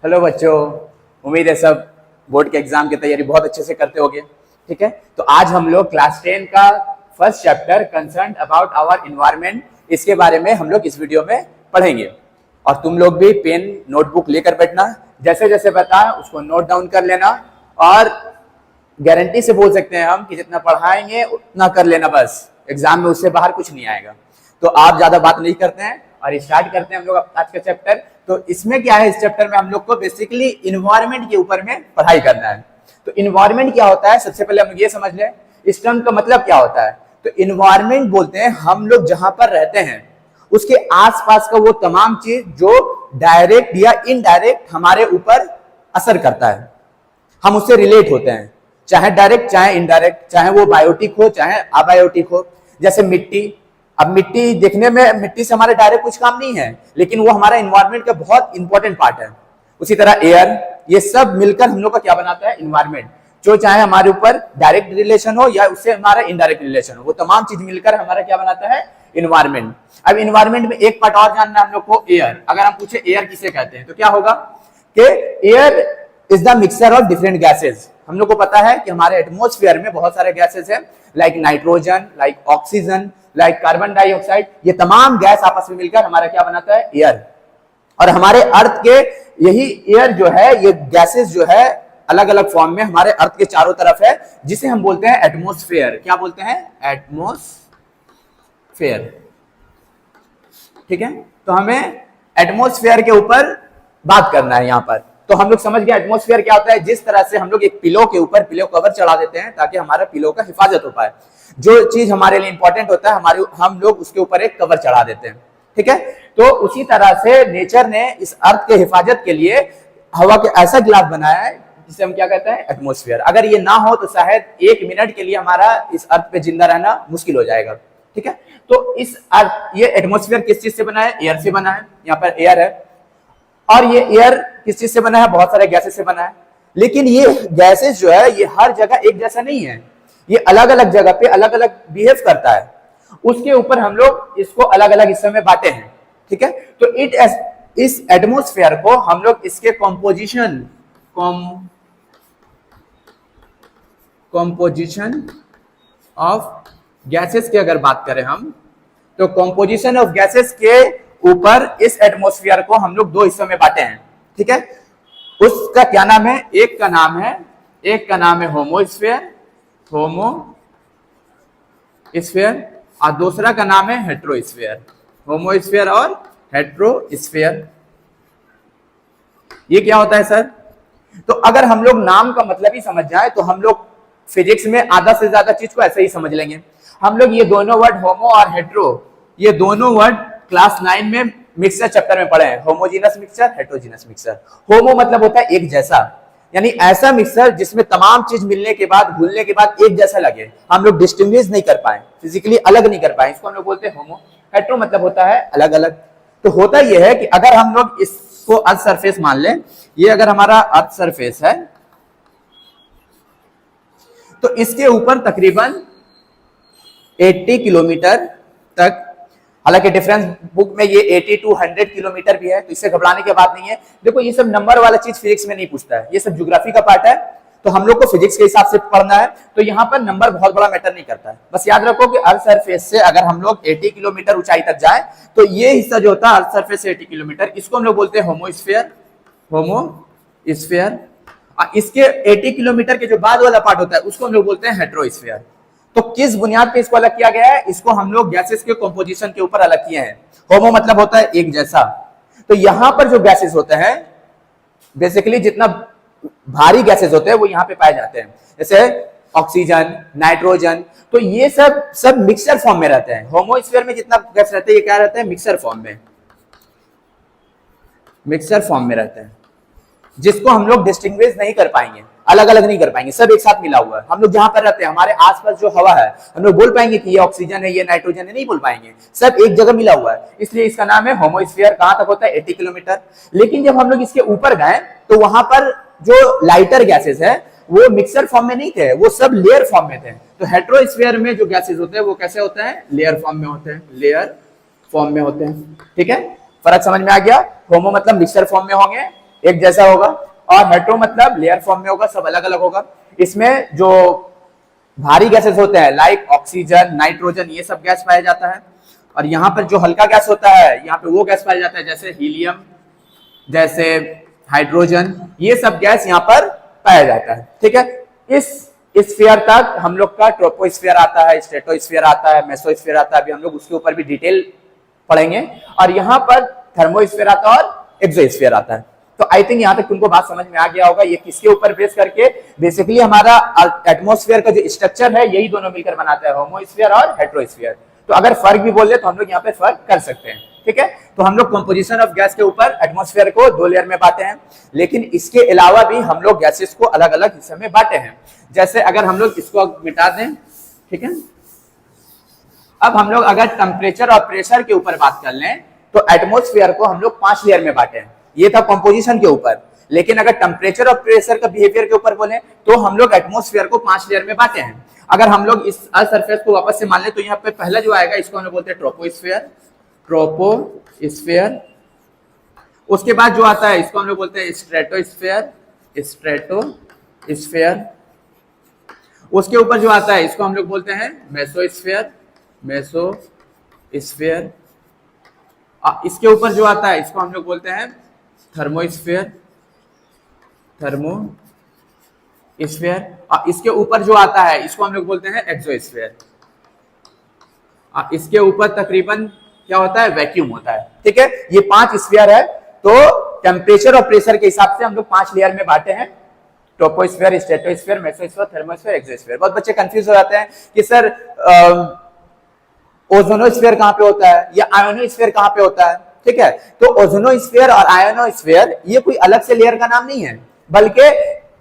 Hello बच्चों, उम्मीद है सब बोर्ड के एग्जाम की तैयारी बहुत अच्छे से करते होगे। ठीक है, तो आज हम लोग क्लास 10 का first chapter concern about our environment, इसके बारे में हम लोग इस वीडियो में पढ़ेंगे। और तुम लोग भी पेन नोटबुक लेकर बैठना, जैसे जैसे बताया उसको नोट डाउन कर लेना। और गारंटी से बोल सकते हैं हम कि जितना पढ़ाएंगे उतना कर लेना, बस एग्जाम में उससे बाहर कुछ नहीं आएगा। तो आप ज्यादा बात नहीं करते हैं और स्टार्ट करते हैं हम लोग आज का चैप्टर। तो इसमें क्या है, इस चैप्टर में हम लोग को बेसिकली इन्वायरमेंट के ऊपर में पढ़ाई करना है। तो इन्वायरमेंट क्या होता है, सबसे पहले हम लोग ये समझ लें इस टर्म का मतलब क्या होता है। तो इन्वायरमेंट बोलते हैं हम लोग जहां पर रहते हैं उसके आसपास का वो तमाम चीज जो डायरेक्ट या इनडायरेक्ट हमारे ऊपर असर करता है, हम उससे रिलेट होते हैं, चाहे डायरेक्ट चाहे इनडायरेक्ट, चाहे वो बायोटिक हो चाहे अबायोटिक हो। जैसे मिट्टी, अब मिट्टी देखने में मिट्टी से हमारे डायरेक्ट कुछ काम नहीं है, लेकिन वो हमारा इन्वायरमेंट का बहुत इंपॉर्टेंट पार्ट है। उसी तरह एयर, ये सब मिलकर हम लोग का क्या बनाता है, इन्वायरमेंट, जो चाहे हमारे ऊपर डायरेक्ट रिलेशन हो या उससे हमारा इनडायरेक्ट रिलेशन हो, वो तमाम चीज मिलकर हमारा क्या बनाता है, इन्वायरमेंट। अब इन्वायरमेंट में एक पार्ट और जानना है हम लोग को, एयर। अगर हम पूछे एयर किसे कहते हैं तो क्या होगा कि air is the mixture of different gases. हम लोग को पता है कि हमारे एटमॉस्फेयर में बहुत सारे गैसेज हैं, like nitrogen, like oxygen, like carbon dioxide. ये तमाम गैस आपस में मिलकर हमारा क्या बनाता है, एयर। और हमारे अर्थ के यही एयर जो है, ये गैसेस जो है अलग अलग फॉर्म में हमारे अर्थ के चारों तरफ है, जिसे हम बोलते हैं एटमॉस्फेयर। क्या बोलते हैं, एटमॉस्फेयर। ठीक है, तो हमें एटमॉस्फेयर के ऊपर बात करना है यहाँ पर। तो हम लोग समझ गए एटमॉस्फेयर क्या होता है। जिस तरह से हम लोग एक पिलो के ऊपर पिलो कवर चढ़ा देते हैं ताकि हमारा पिलो का हिफाजत हो पाए, जो चीज हमारे लिए इंपॉर्टेंट होता है हमारे, हम लोग उसके ऊपर एक कवर चढ़ा देते हैं। ठीक है, तो उसी तरह से नेचर ने इस अर्थ के हिफाजत के लिए हवा के ऐसा गिलाफ बनाया है जिसे हम क्या कहते हैं, एटमॉस्फेयर। अगर ये ना हो तो शायद एक मिनट के लिए हमारा इस अर्थ पे जिंदा रहना मुश्किल हो जाएगा। ठीक है, तो इस अर्थ, ये एटमॉस्फेयर किस चीज से बना है, एयर से बना है। यहाँ पर एयर है, और ये एयर किस चीज से बना है, बहुत सारे गैसेस से बना है। लेकिन ये गैसेस जो है ये हर जगह एक जैसा नहीं है, ये अलग अलग जगह पे अलग अलग बिहेव करता है। उसके ऊपर हम लोग इसको अलग अलग हिस्सों में बांटे हैं। ठीक है, तो इस एटमॉस्फेयर को हम लोग इसके कॉम्पोजिशन ऑफ गैसेस की अगर बात करें हम, तो कॉम्पोजिशन ऑफ गैसेस के ऊपर इस एटमॉस्फेयर को हम लोग दो हिस्सों में बांटे हैं। ठीक है, उसका क्या नाम है, एक का नाम है होमोस्फेयर और दूसरा का नाम है हेट्रोस्फेयर। होमोस्फेयर और हेट्रोस्फेयर, ये क्या होता है सर? तो अगर हम लोग नाम का मतलब ही समझ जाए तो हम लोग फिजिक्स में आधा से ज्यादा चीज को ऐसे ही समझ लेंगे। हम लोग ये दोनों वर्ड होमो और हेट्रो, ये दोनों वर्ड क्लास 9 में मिक्सचर चैप्टर में पढ़े हैं, होमोजीनस मिक्सचर, हेट्रोजीनस मिक्सचर। होमो मतलब होता है एक जैसा, यानी ऐसा मिक्सचर जिसमें तमाम चीज मिलने के बाद, घुलने के बाद एक जैसा लगे, हम लोग डिस्टिंग्विश नहीं कर पाए, फिजिकली अलग नहीं कर पाए, इसको हम लोग बोलते हैं होमो। हेट्रो मतलब होता है अलग अलग। तो होता यह है कि अगर हम लोग इसको अर्थ सरफेस मान लें, ये अगर हमारा अर्थ सरफेस है तो इसके ऊपर तकरीबन 80 किलोमीटर तक, हालांकि डिफरेंस बुक में ये 80 to 100 किलोमीटर भी है, तो इससे घबराने की बात नहीं है। देखो ये सब नंबर वाला चीज फिजिक्स में नहीं पूछता है, ये सब ज्योग्राफी का पार्ट है, तो हम लोग को फिजिक्स के हिसाब से पढ़ना है। तो यहाँ पर नंबर बहुत बड़ा मैटर नहीं करता है। बस याद रखो कि अर्थ सरफेस से अगर हम लोग 80 किलोमीटर ऊंचाई तक जाए तो ये हिस्सा जो होता है अर्थ सरफेस से 80 किलोमीटर, इसको हम लोग बोलते हैं होमोस्फेयर। इसके 80 किलोमीटर के जो बाद वाला पार्ट होता है उसको हम लोग बोलते हैं हेट्रोस्फेयर। तो किस बुनियाद पे इसको अलग किया गया है, इसको हम लोग गैसेस के कंपोजिशन के ऊपर अलग किए हैं। होमो मतलब होता है एक जैसा। तो यहां पर जो गैसेस होते हैं, बेसिकली जितना भारी गैसेस होते हैं वो यहां पे पाए जाते हैं, जैसे ऑक्सीजन, नाइट्रोजन। तो ये सब मिक्सचर फॉर्म में रहते हैं। होमोस्फेयर में जितना गैस रहते हैं ये क्या रहते हैं, मिक्सचर फॉर्म में रहते हैं, जिसको हम लोग डिस्टिंग्विश नहीं कर पाएंगे, अलग अलग नहीं कर पाएंगे, सब एक साथ मिला हुआ है। हम लोग जहां पर रहते हैं हमारे आसपास जो हवा है, हम लोग बोल पाएंगे कि ये ऑक्सीजन है, ये नाइट्रोजन है, नहीं बोल पाएंगे, सब एक जगह मिला हुआ है, इसलिए इसका नाम है होमोस्फेयर। कहां तक होता है, 80 किलोमीटर। लेकिन जब हम लोग इसके ऊपर गए तो वहां पर जो लाइटर गैसेस है वो मिक्सर फॉर्म में नहीं थे, वो सब लेयर फॉर्म में थे। तो हेट्रोस्फेयर में जो गैसेस होते हैं वो कैसे होते हैं, लेयर फॉर्म में होते हैं। ठीक है, फर्क समझ में आ गया। होमो मतलब मिक्सर फॉर्म में होंगे, एक जैसा होगा, और हेट्रो मतलब लेयर फॉर्म में होगा, सब अलग अलग होगा। इसमें जो भारी गैसेस होते हैं लाइक ऑक्सीजन, नाइट्रोजन, ये सब गैस पाया जाता है। और यहाँ पर जो हल्का गैस होता है, यहाँ पे वो गैस पाया जाता है जैसे हीलियम, जैसे हाइड्रोजन, ये सब गैस यहाँ पर पाया जाता है। ठीक है, इस स्फीयर तक हम लोग का ट्रोपोस्फीयर आता है, स्ट्रेटोस्फीयर आता है, मेसोस्फीयर आता है, अभी हम लोग उसके ऊपर भी डिटेल पढ़ेंगे। और यहाँ पर थर्मोस्फीयर आता है और एक्सोस्फीयर आता है। तो आई थिंक यहाँ तक तुमको बात समझ में आ गया होगा, ये किसके ऊपर बेस करके, बेसिकली हमारा एटमॉस्फेयर का जो स्ट्रक्चर है यही दोनों मिलकर बनाता है, होमोस्फीयर और हेट्रोस्फीयर। तो अगर फर्क भी बोल दे तो हम लोग यहाँ पे फर्क कर सकते हैं। ठीक है, तो हम लोग कंपोजिशन ऑफ गैस के ऊपर एटमॉस्फेयर को 2 लेयर में बांटे हैं, लेकिन इसके अलावा भी हम लोग गैसेस को अलग अलग हिस्से में बांटे हैं। जैसे अगर हम लोग इसको मिटा दें, ठीक है, अब हम लोग अगर टेम्परेचर और प्रेशर के ऊपर बात कर लें तो एटमॉस्फेयर को हम लोग 5 लेयर में बांटे हैं। ये था कंपोजिशन के ऊपर, लेकिन अगर टेम्परेचर और प्रेशर का बिहेवियर के ऊपर बोले तो हम लोग एटमॉस्फेयर को 5 लेयर में बांटे हैं। अगर हम लोग इस अर्थ सरफेस को वापस से मान ले तो यहाँ पे पहला जो आएगा इसको हम लोग बोलते हैं ट्रोपोस्फेयर, ट्रोपोस्फेयर। उसके बाद जो आता है इसको हम लोग बोलते हैं स्ट्रेटोस्फेयर, स्ट्रेटोस्फेयर। उसके ऊपर जो आता है इसको हम लोग बोलते हैं मेसोस्फेयर, मेसोस्फेयर। इसके ऊपर जो आता है इसको हम लोग बोलते हैं थर्मोस्फेयर, थर्मोस्फेयर। और इसके ऊपर जो आता है इसको हम लोग बोलते हैं एक्सोस्फेयर। इसके ऊपर तकरीबन क्या होता है, वैक्यूम होता है। ठीक है, ये 5 स्फीयर है। तो टेम्परेचर और प्रेशर के हिसाब से हम लोग 5 लेयर में बांटे हैं, troposphere, stratosphere, mesosphere, thermosphere, exosphere. बहुत बच्चे कंफ्यूज हो जाते हैं कि सर ओजोनोस्फेयर कहां पे होता है या आयोनोस्फेयर कहां पे होता है। ठीक है, तो ओजोनोस्फेयर और आयोनोस्फेयर ये कोई अलग से लेयर का नाम नहीं है, बल्कि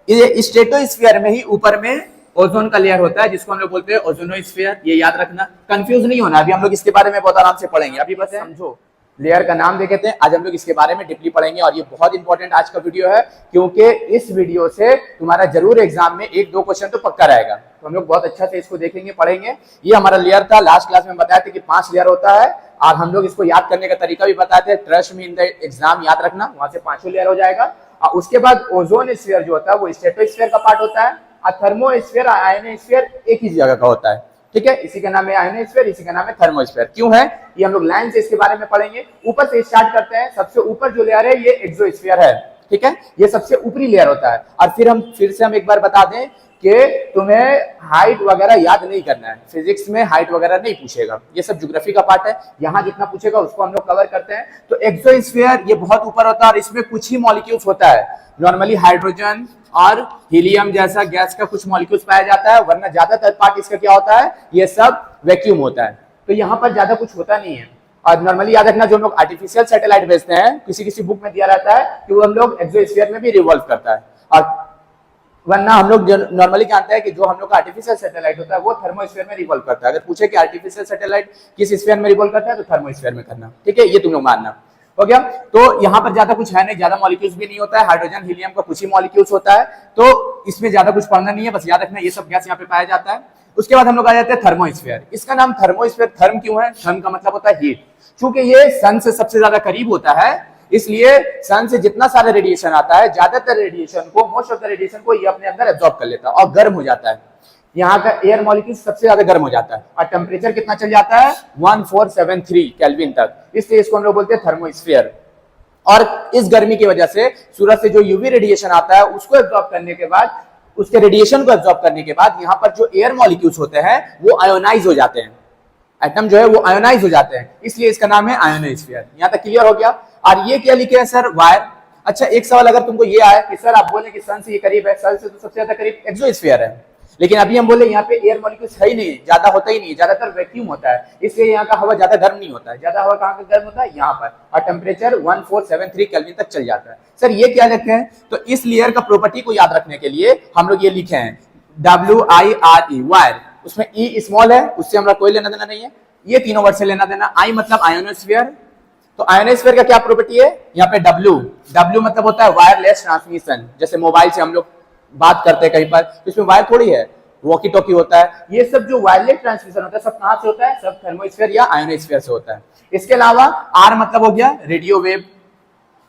ये स्ट्रेटोस्फेयर में ही ऊपर में ओजोन का लेयर होता है जिसको हम लोग बोलते हैं ओजोनोस्फेयर। ये याद रखना, कंफ्यूज नहीं होना। अभी हम लोग इसके बारे में बहुत आराम से पढ़ेंगे, अभी बस समझो लेयर का नाम देखे थे। आज हम लोग इसके बारे में डीपली पढ़ेंगे और ये बहुत इंपॉर्टेंट आज का वीडियो है, क्योंकि इस वीडियो से तुम्हारा जरूर एग्जाम में 1-2 क्वेश्चन तो पक्का रहेगा। तो हम लोग बहुत अच्छा से इसको देखेंगे, पढ़ेंगे। ये हमारा लेयर था, लास्ट क्लास में बताया था कि 5 लेयर होता है और हम लोग इसको याद करने का तरीका भी बताते हैं। Trust me in the exam, याद रखना, वहां से 5 लेयर हो जाएगा। और उसके बाद ओजोन स्फीयर जो होता है वो स्ट्रेटोस्फीयर का पार्ट होता है, और थर्मोस्फीयर और आयोनोस्फीयर एक ही जगह का होता है। ठीक है, इसी का नाम है आयोनोस्फीयर, इसी का नाम है थर्मोस्फीयर। क्यों है ये हम लोग लाइन से इसके बारे में पढ़ेंगे। ऊपर से स्टार्ट करते हैं। सबसे ऊपर जो लेयर है ये एक्सोस्फीयर है। ठीक है, ये सबसे ऊपरी लेयर होता है। और फिर से हम एक बार बता दें कि तुम्हें हाइट वगैरह याद नहीं करना है, फिजिक्स में हाइट वगैरह नहीं पूछेगा, ये सब ज्योग्राफी का पार्ट है। यहाँ जितना पूछेगा उसको हम लोग कवर करते हैं। तो एक्सोस्फीयर ये बहुत ऊपर होता है और इसमें कुछ ही मॉलिक्यूल्स होता है। नॉर्मली हाइड्रोजन और हीलियम जैसा गैस का कुछ मॉलिक्यूल्स पाया जाता है, वरना ज्यादातर पार्ट इसका क्या होता है, ये सब वैक्यूम होता है। तो यहाँ पर ज्यादा कुछ होता नहीं है। और नॉर्मली याद रखना, जो हम लोग आर्टिफिशियल सैटेलाइट भेजते हैं, किसी किसी बुक में दिया रहता है कि वो हम लोग एक्सोस्फीयर में भी रिवॉल्व करता है, और वरना हम लोग नॉर्मली जानते हैं कि जो हम लोग का आर्टिफिशियल सैटेलाइट होता है वो थर्मोस्फीयर में रिवॉल्व करता है। अगर पूछे कि आर्टिफिशियल सैटेलाइट किस स्फीयर में रिवॉल्व करता है तो थर्मोस्फीयर में करना। ठीक है, ये तुम लोग मानना हो गया। तो यहाँ पर ज्यादा कुछ है नहीं, ज्यादा मॉलिक्यूल्स भी नहीं होता है। हाइड्रोजन हीलियम का कुछ ही मॉलिक्यूल्स होता है, तो इसमें ज्यादा कुछ पढ़ना नहीं है, बस याद रखना ये सब गैस यहाँ पे पाया जाता है। उसके बाद हम लोग आ जाते हैं थर्मोस्फीयर। इसका नाम थर्मोस्फीयर थर्म क्यों है? थर्म का मतलब होता है हीट। चूंकि ये सन से सबसे ज्यादा करीब होता है, इसलिए सन से जितना सारा रेडिएशन आता है, ज्यादातर रेडिएशन को, मोस्ट ऑफ द रेडिएशन को ये अपने अंदर एब्जॉर्ब कर लेता है और गर्म हो जाता है। यहाँ का एयर मॉलिक्यूल सबसे ज्यादा गर्म हो जाता है और टेम्परेचर कितना चल जाता है 1473 केल्विन तक, इसलिए इसको हम लोग बोलते हैं थर्मोस्फीयर। और इस गर्मी की वजह से सूरज से जो यूवी रेडिएशन आता है उसको एब्जॉर्ब करने के बाद, उसके रेडिएशन को एब्जॉर्ब करने के बाद यहाँ पर जो एयर मॉलिक्यूल्स होते हैं वो आयोनाइज हो जाते हैं। एटम जो है वो आयोनाइज हो जाते हैं, इसलिए इसका नाम है आयोनोस्फीयर। यहाँ तक क्लियर हो गया। और ये क्या लिखे हैं सर? वायर। अच्छा, एक सवाल अगर तुमको ये आया कि सर आप बोले कि सन से ये करीब है, सन से तो सबसे ज्यादा करीब एक्सोस्फीयर है, लेकिन अभी हम बोले यहाँ पे एयर मॉलिक्यूल्स है ही नहीं, ज्यादा होता ही नहीं, ज्यादातर वैक्यूम होता है, इसलिए यहाँ का हवा ज्यादा गर्म नहीं होता है। ज्यादा हवा कहाँ का गर्म होता है? यहाँ पर, और टेम्परेचर 1473 केल्विन तक चल जाता है। सर ये क्या लिखे हैं? तो इस लेयर का प्रॉपर्टी को याद रखने के लिए हम लोग ये लिखे हैं WIRE, वायर। उसमें ई स्मॉल है, उससे हमारा कोई लेना देना नहीं है, ये तीनों वर्ड से लेना देना। आई मतलब आयोनोस्फीयर, तो आयोनोस्फीयर का क्या प्रॉपर्टी है? यहाँ पे W मतलब होता है वायरलेस ट्रांसमिशन। जैसे मोबाइल से हम लोग बात करते हैं कहीं पर, तो इसमें वायर थोड़ी है, वॉकी टॉकी होता है। ये सब जो वायरलेस ट्रांसमिशन होता है सब कहां से होता है? सब थर्मोस्फीयर या आयोनोस्फीयर से होता है। इसके अलावा R मतलब हो गया रेडियो वेव,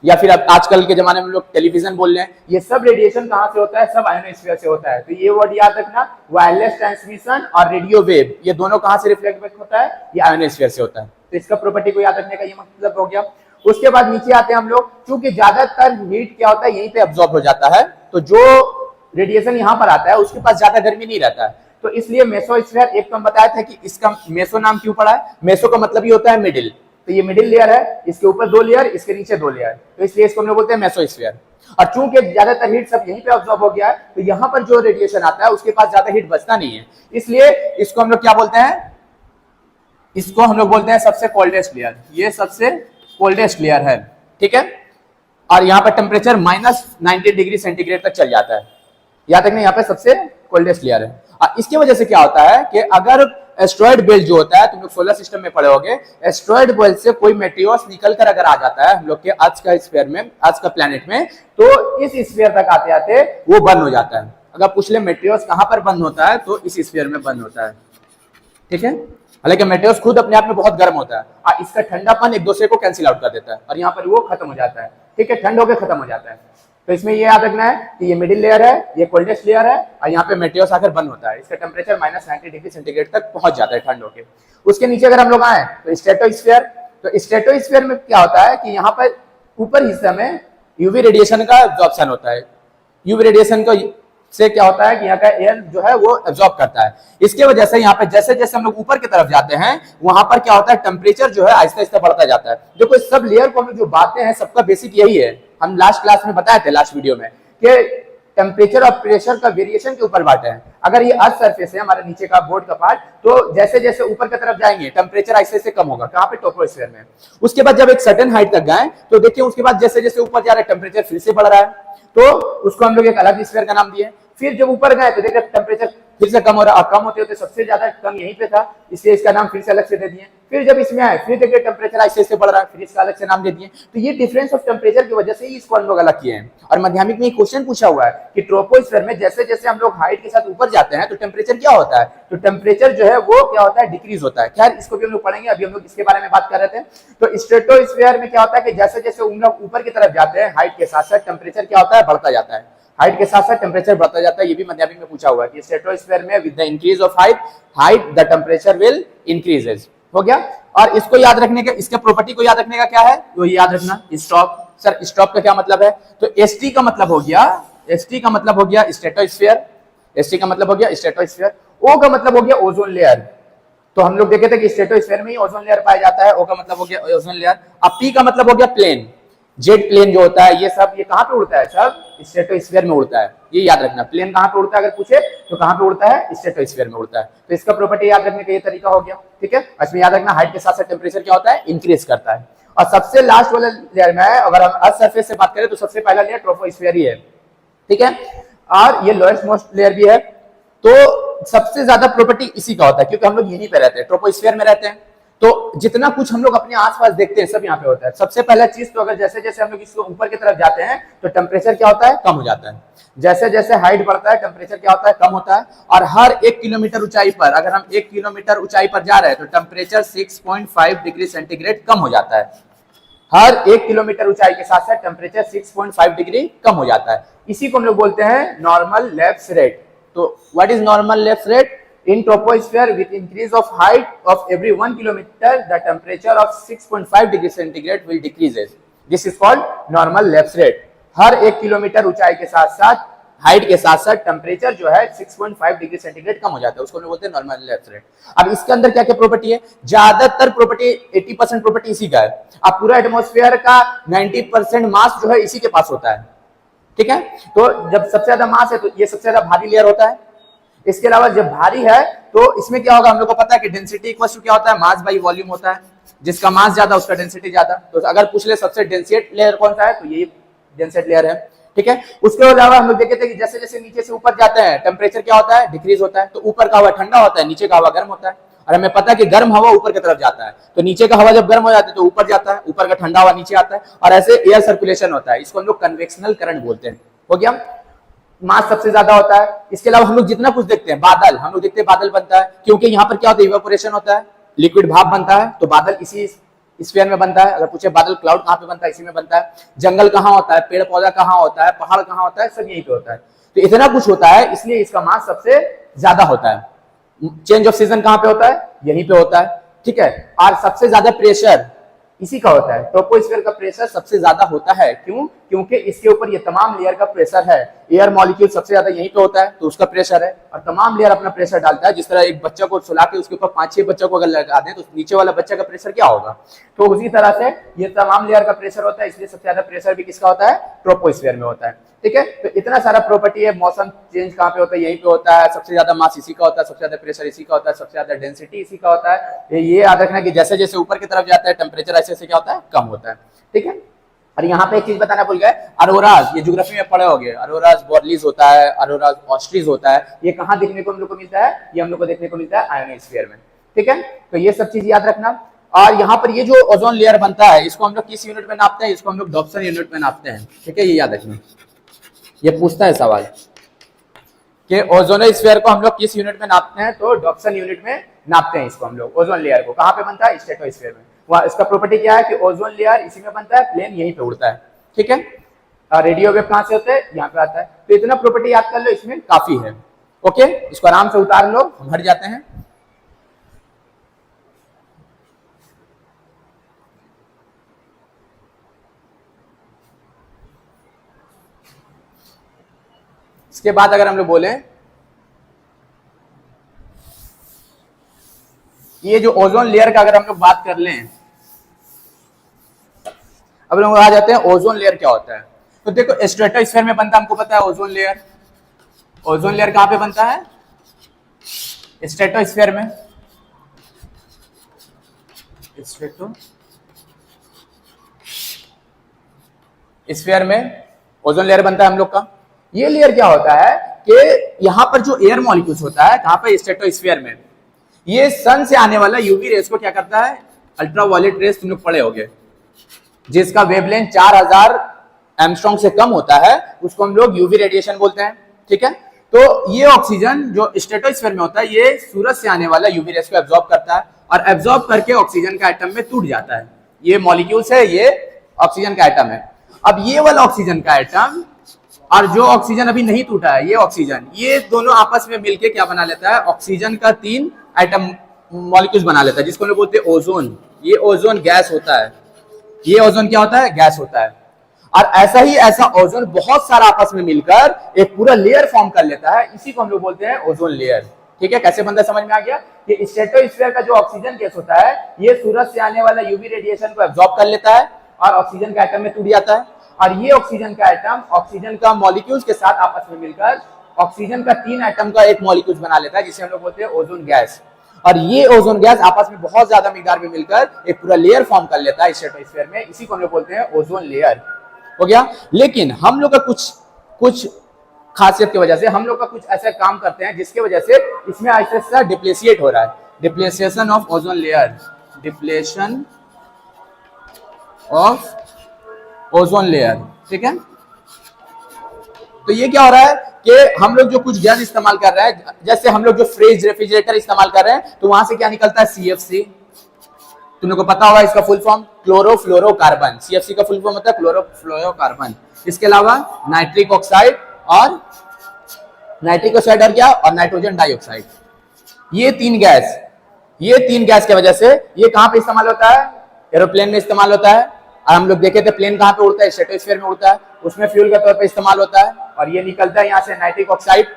या फिर अब आजकल के जमाने में लोग टेलीविजन बोल रहे हैं, ये सब रेडिएशन कहाँ से होता है? सब आयोनोस्फीयर से होता है। तो ये वर्ड याद रखना, वायरलेस ट्रांसमिशन और रेडियो वेव, ये दोनों कहाँ से रिफ्लेक्ट बैक होता है? ये आयोनोस्फीयर से होता है। तो इसका प्रॉपर्टी को याद रखने का ये मतलब हो गया। उसके बाद नीचे आते हैं हम लोग, चूंकि ज्यादातर हीट क्या होता है, यहीं पे अब्सॉर्ब हो जाता है, तो जो रेडिएशन यहाँ पर आता है उसके पास ज्यादा गर्मी नहीं रहता है, तो इसलिए मेसोस्फीयर, एक तो हम बताया था कि इसका मेसो नाम क्यों पड़ा है, मेसो का मतलब ही होता है मिडिल, तो ये मिडिल लेयर है, इसके ऊपर 2 लेयर, इसके नीचे 2 लेयर, तो इसलिए इसको हम लोग बोलते हैं मेसोस्फीयर। और चूंकि ज्यादातर हीट सब यहीं पे अब्सॉर्ब हो गया है, तो यहाँ पर जो रेडिएशन आता है उसके पास ज्यादा हीट बचता नहीं है, इसलिए इसको हम लोग क्या बोलते हैं? इसको हम लोग बोलते हैं सबसे कोल्डेस्ट लेयर, ये सबसे कोल्डेस्ट लेयर है, ठीक है। और यहाँ पर टेम्परेचर -90 डिग्री सेंटीग्रेड तक चल जाता है, याद रखना यहाँ पे सबसे कोल्डेस्ट लेयर है। और इसकी वजह से क्या होता है कि अगर एस्ट्रॉइड बेल्ट जो होता है, तुम लोग सोलर सिस्टम में पढ़े होगे, एस्ट्रॉइड बेल्ट से कोई मेटेरियल्स निकल कर अगर आ जाता है हम लोग के अर्थ का स्फीयर में, अर्थ का प्लैनेट में, तो इस स्फीयर तक आते आते वो बंद हो जाता है। अगर पूछ ले मेटेरियल्स कहां पर बंद होता है, तो इस स्फीयर में बंद होता है, ठीक है। हालांकि मेटेरियल्स खुद अपने आप में बहुत गर्म होता है और इसका ठंडापन एक दूसरे को कैंसिल आउट कर देता है और यहाँ पर वो खत्म हो जाता है, ठीक है, ठंड होकर खत्म हो जाता है। तो इसमें ये याद रखना है कि ये मिडिल लेयर है, ये कोल्डेस्ट लेयर है, और यहाँ पे मेटेरियल्स आकर बंद होता है, इसका टेम्परेचर -90 डिग्री सेंटीग्रेड तक पहुंच जाता है ठंड होके। उसके नीचे अगर हम लोग आए तो स्ट्रेटोस्फीयर, तो स्ट्रेटोस्फीयर में क्या होता है कि यहाँ पर ऊपर हिस्से में यूवी रेडिएशन का एब्जॉर्प्शन होता है। यूवी रेडिएशन को से क्या होता है कि यहाँ का एयर जो है वो एब्जॉर्ब करता है, इसके वजह से यहाँ पे जैसे जैसे हम लोग ऊपर की तरफ जाते हैं वहां पर क्या होता है, टेम्परेचर जो है आहिस्ता आहिस्ता बढ़ता जाता है। देखो इस सब लेयर को हम जो बातें हैं सबका बेसिक यही है, हम लास्ट क्लास में बताए थे, लास्ट वीडियो में, कि टेम्परेचर और प्रेशर का वेरिएशन के ऊपर बात है। अगर ये अर्थ सरफेस है हमारे नीचे का बोर्ड का पार्ट, तो जैसे जैसे ऊपर की तरफ जाएंगे टेम्परेचर ऐसे ऐसे कम होगा, कहाँ पे? ट्रोपोस्फीयर में। उसके बाद जब एक सर्टेन हाइट तक गए तो देखिए उसके बाद जैसे जैसे ऊपर जा रहा है टेम्परेचर फिर से बढ़ रहा है, तो उसको हम लोग एक अलग स्फीयर का नाम दिए। फिर जब ऊपर गए तो देखिए टेम्परेचर फिर से कम हो रहा है, और कम होते होते सबसे ज्यादा कम यहीं पे था, इसलिए इसका नाम फिर से अलग से दे दिए। फिर जब इसमें आए फिर देखिए टेम्परेचर ऐसे ऐसे बढ़ रहा है, फिर इसका अलग से नाम दे दिए। तो ये डिफरेंस ऑफ टेम्परेचर की वजह से ही इसको हम लोग अलग किए हैं। और माध्यमिक में क्वेश्चन पूछा हुआ है कि ट्रोपोस्फीयर में जैसे जैसे हम लोग हाइट के साथ ऊपर जाते हैं तो टेम्परेचर क्या होता है, तो टेम्परेचर जो है वो क्या होता है, डिक्रीज होता है। खैर इसको भी हम लोग पढ़ेंगे, अभी हम लोग इसके बारे में बात कर रहे थे। तो स्ट्रेटोस्फीयर में क्या होता है कि जैसे जैसे हम लोग ऊपर की तरफ जाते हैं हाइट के साथ साथ टेम्परेचर क्या होता है, बढ़ता जाता है, हाइट के साथ साथ टेम्परेचर बढ़ता जाता है। ये भी माध्यमिक में पूछा हुआ है कि स्ट्रेटोस्फीयर में with the increase of height the temperature will increases, हो गया। और इसको याद रखने का, इसके प्रॉपर्टी को याद रखने का क्या है, वो याद रखना स्ट्रोक। सर स्ट्रोक का क्या मतलब है, तो एसटी का मतलब हो गया, एसटी का मतलब हो गया स्ट्रेटोस्फीयर, एसटी का मतलब हो गया स्ट्रेटोस्फीयर, ओ का मतलब हो गया ओजोन लेयर। तो हम लोग देखे थे कि स्ट्रेटोस्फीयर में ही ओजोन लेयर पाया जाता है, ओ का मतलब हो गया ओजोन लेयर। अब पी का मतलब हो गया प्लेन, जेट प्लेन जो होता है ये सब, ये कहां पे उड़ता है, सब स्ट्रेटोस्फीयर में उड़ता है, ये याद रखना। प्लेन कहां पे उड़ता है अगर पूछे तो कहां पे उड़ता है, स्ट्रेटोस्फीयर में उड़ता है। तो इसका प्रॉपर्टी याद रखने का ये तरीका हो गया, ठीक है। इसमें याद रखना हाइट के साथ साथ टेम्परेचर क्या होता है, इंक्रीज करता है। और सबसे लास्ट वाला लेयर में अगर हम अर्थ सरफेस से बात करें तो सबसे पहला लेयर ट्रोपोस्फीयर ही है, ठीक है, और ये लोएस्ट मोस्ट लेयर भी है। तो सबसे ज्यादा प्रॉपर्टी इसी का होता है क्योंकि हम लोग यहीं पे रहते हैं, ट्रोपोस्फीयर में रहते हैं। तो जितना कुछ हम लोग अपने आसपास देखते हैं सब यहाँ पे होता है। सबसे पहला चीज तो अगर जैसे जैसे हम लोग इसको ऊपर की तरफ जाते हैं तो टेम्परेचर क्या होता है, कम हो जाता है। जैसे जैसे हाइट बढ़ता है टेम्परेचर क्या होता है, कम होता है। और हर 1 किलोमीटर ऊंचाई पर, अगर हम 1 किलोमीटर ऊंचाई पर जा रहे हैं तो टेम्परेचर 6.5 डिग्री सेंटीग्रेड कम हो जाता है। हर 1 किलोमीटर ऊंचाई के साथ साथ टेम्परेचर 6.5 डिग्री कम हो जाता है। इसी को हम लोग बोलते हैं नॉर्मल लैप्स रेट। तो what is normal lapse rate? In troposphere, with increase of height of every 1 kilometer, the temperature of 6.5 degree centigrade will decreases. This is called normal lapse rate. Her 1 kilometre ऊंचाई के साथ साथ height के साथ साथ temperature जो है 6.5 degree centigrade कम हो जाता है, उसको हम बोलते हैं नॉर्मल लैप्स रेट। अब इसके अंदर क्या क्या प्रॉपर्टी है, ज्यादातर प्रॉपर्टी 80% प्रॉपर्टी इसी का है। अब पूरा एटमॉस्फेयर का 90% मास जो है इसी के पास होता है, ठीक है। तो जब सबसे ज्यादा मास है तो ये सबसे ज्यादा भारी लेयर होता है। इसके अलावा जब भारी है तो इसमें क्या होगा, हम लोग को पता है कि डेंसिटी इक्वल टू क्या होता है, मास बाई वॉल्यूम होता है। जिसका मास ज्यादा उसका डेंसिटी ज्यादा। तो अगर पूछ ले सबसे डेंसेट लेयर कौन सा है तो ये डेंसेट लेयर है, ठीक है। उसके अलावा हम लोग देखे थे कि जैसे जैसे नीचे से ऊपर जाते हैं टेम्परेचर क्या होता है, डिक्रीज होता है। तो ऊपर का हवा ठंडा होता है, नीचे का हवा गर्म होता है। और हमें पता है कि गर्म हवा ऊपर की तरफ जाता है, तो नीचे का हवा जब गर्म हो जाता है तो ऊपर जाता है, ऊपर का ठंडा हवा नीचे आता है, और ऐसे एयर सर्कुलेशन होता है। इसको हम लोग कन्वेक्शनल करंट बोलते हैं, हो गया। मास सबसे ज्यादा होता है। इसके अलावा हम लोग जितना कुछ देखते हैं, बादल, हम लोग देखते हैं बादल बनता है क्योंकि यहाँ पर क्या होता है, इवेपोरेशन होता है, लिक्विड भाप बनता है। तो बादल इसी स्फीयर में बनता है। अगर पूछे बादल क्लाउड कहाँ पे बनता है, इसी में बनता है। जंगल कहाँ होता है, पेड़ पौधा कहाँ होता है, पहाड़ कहाँ होता है, सब यहीं पे होता है। तो इतना कुछ होता है, इसलिए इसका मास सबसे ज्यादा होता है। चेंज ऑफ सीजन कहाँ पे होता है, यहीं पे होता है, ठीक है। और सबसे ज्यादा प्रेशर इसी का होता है, ट्रोपोस्फीयर का प्रेशर सबसे ज्यादा होता है। क्यों? क्योंकि इसके ऊपर ये तमाम लेयर का प्रेशर है। एयर मॉलिक्यूल सबसे ज्यादा यहीं पे होता है, तो उसका प्रेशर है, और तमाम लेयर अपना प्रेशर डालता है। जिस तरह एक बच्चा को सुला के उसके ऊपर 5-6 बच्चों को अगर लगा दें तो नीचे वाला बच्चा का प्रेशर क्या होगा। तो उसी तरह से ये तमाम लेयर का प्रेशर होता है, इसलिए सबसे ज्यादा प्रेशर भी किसका होता है, ट्रोपोस्फीयर में होता है, ठीक है। तो इतना सारा प्रॉपर्टी है। मौसम चेंज कहाँ पे होता है, यहीं पे होता है। सबसे ज्यादा मास इसी का होता है, सबसे ज्यादा प्रेशर इसी का होता है, सबसे ज्यादा डेंसिटी इसी का होता है। ये याद रखना कि जैसे जैसे ऊपर की तरफ जाता है टेम्परेचर ऐसे ऐसे क्या होता है, कम होता है, ठीक है। और यहाँ पे एक चीज बताना भूल गए, अरोराज, ये ज्योग्राफी में पढ़े होंगे, अरोराज बोरलीज होता है, अरोराज ऑस्ट्रीज होता है। ये कहाँ देखने को हम लोग को मिलता है, ये हम लोग को देखने को मिलता है आयोनोस्फीयर में, ठीक है। तो ये सब चीज याद रखना। और यहाँ पर ये जो ओजोन लेयर बनता है, इसको हम लोग किस यूनिट में नापते हैं, इसको हम लोग डॉप्सन यूनिट में नापते हैं, ठीक है। ये याद रखना, ये पूछता है सवाल कि ओजोनोस्फीयर को हम लोग किस यूनिट में नापते हैं, तो डॉप्सन यूनिट में नापते हैं इसको हम लोग। ओजोन लेयर को कहाँ पे बनता है, स्ट्रेटोस्फीयर में। वहाँ इसका प्रॉपर्टी क्या है कि ओजोन लेयर इसी में बनता है, प्लेन यहीं पे उड़ता है, ठीक है। रेडियो वेव कहाँ से होते हैं, यहाँ पे आता है। तो इतना प्रॉपर्टी याद कर लो, इसमें काफी है, ओके। इसको आराम से उतार लो, हम हट जाते हैं। इसके बाद अगर हम लोग बोले, ये जो ओजोन लेयर का अगर हम लोग बात कर लें, अब लोग आ जाते हैं ओजोन लेयर क्या होता है। तो देखो स्ट्रेटोस्फीयर में बनता है, हमको पता है ओजोन लेयर। ओजोन लेयर कहां पे बनता है, स्ट्रेटोस्फीयर में। स्ट्रेटोस्फीयर में ओजोन लेयर बनता है हम लोग का। ये लेयर क्या होता है कि यहाँ पर जो एयर मॉलिक्यूल्स होता है कहां पर, स्ट्रेटोस्फीयर में, ये सन से आने वाला यूवी रेस को क्या करता है, अल्ट्रावायलेट रेस तुम लोग पढ़े होगे, जिसका वेवलेंथ 4000 एंगस्ट्रॉम से कम होता है, उसको हम लोग यूवी रेडिएशन बोलते हैं, ठीक है। तो ये ऑक्सीजन जो स्ट्रेटोस्फीयर में होता है, ये सूरज से आने वाला यूवी रेस को एब्जॉर्ब करता है, और एब्जॉर्ब करके ऑक्सीजन का एटम में टूट जाता है। ये मॉलिक्यूल्स है, ये ऑक्सीजन का एटम है। अब ये वाला ऑक्सीजन का एटम और जो ऑक्सीजन अभी नहीं टूटा है, ये ऑक्सीजन, ये दोनों आपस में मिलके क्या बना लेता है, ऑक्सीजन का 3 एटम मॉलिक्यूल्स बना लेता है, जिसको हम लोग बोलते हैं ओजोन। ये ओजोन गैस होता है, ये ओजोन क्या होता है, गैस होता है। और ऐसा ही ऐसा ओजोन बहुत सारा आपस में मिलकर एक पूरा लेयर फॉर्म कर लेता है, इसी को हम लोग बोलते हैं ओजोन लेयर, ठीक है। कैसे बनता है समझ में आ गया कि स्ट्रेटोस्फीयर का जो ऑक्सीजन गैस होता है, ये सूरज से आने वाला यूवी रेडिएशन को एब्जॉर्ब कर लेता है और ऑक्सीजन का एटम में टूट जाता है, और ये ऑक्सीजन का एटम ऑक्सीजन का मॉलिक्यूल्स के साथ आपस में मिलकर ऑक्सीजन का 3 एटम का एक मॉलिक्यूल्स बना लेता है, जिसे हम लोग बोलते हैं ओजोन गैस। और ये ओजोन गैस आपस में बहुत ज्यादा मिकदार में मिलकर एक पूरा लेयर फॉर्म कर लेता है स्ट्रेटोस्फीयर में, इसी को हम लोग बोलते हैं ओजोन लेयर, हो गया। लेकिन हम लोग का कुछ खासियत की वजह से हम लोग का कुछ ऐसा काम करते हैं जिसकी वजह से इसमें ऐसा ऐसा डिप्लेशिएट हो रहा है, depreciation of ozone layer, depletion of ozone layer, ठीक है। तो ये क्या हो रहा है कि हम लोग जो कुछ गैस इस्तेमाल कर रहे हैं, जैसे हम लोग जो फ्रिज रेफ्रिजरेटर इस्तेमाल कर रहे हैं, तो वहां से क्या निकलता है, CFC। तुम लोग को पता होगा इसका फुल फॉर्म, क्लोरोफ्लोरोकार्बन। CFC का फुल फॉर्म होता है क्लोरोफ्लोरोकार्बन। इसके अलावा नाइट्रिक ऑक्साइड और क्या, और नाइट्रोजन डाइऑक्साइड। ये तीन गैस की वजह से ये कहां पे इस्तेमाल होता है, एरोप्लेन में इस्तेमाल होता है। और हम लोग देखे थे प्लेन कहां पे उड़ता है, स्ट्रेटोस्फीयर में उड़ता है, उसमें फ्यूल के तौर पे इस्तेमाल होता है, और ये निकलता है यहाँ से नाइट्रिक ऑक्साइड।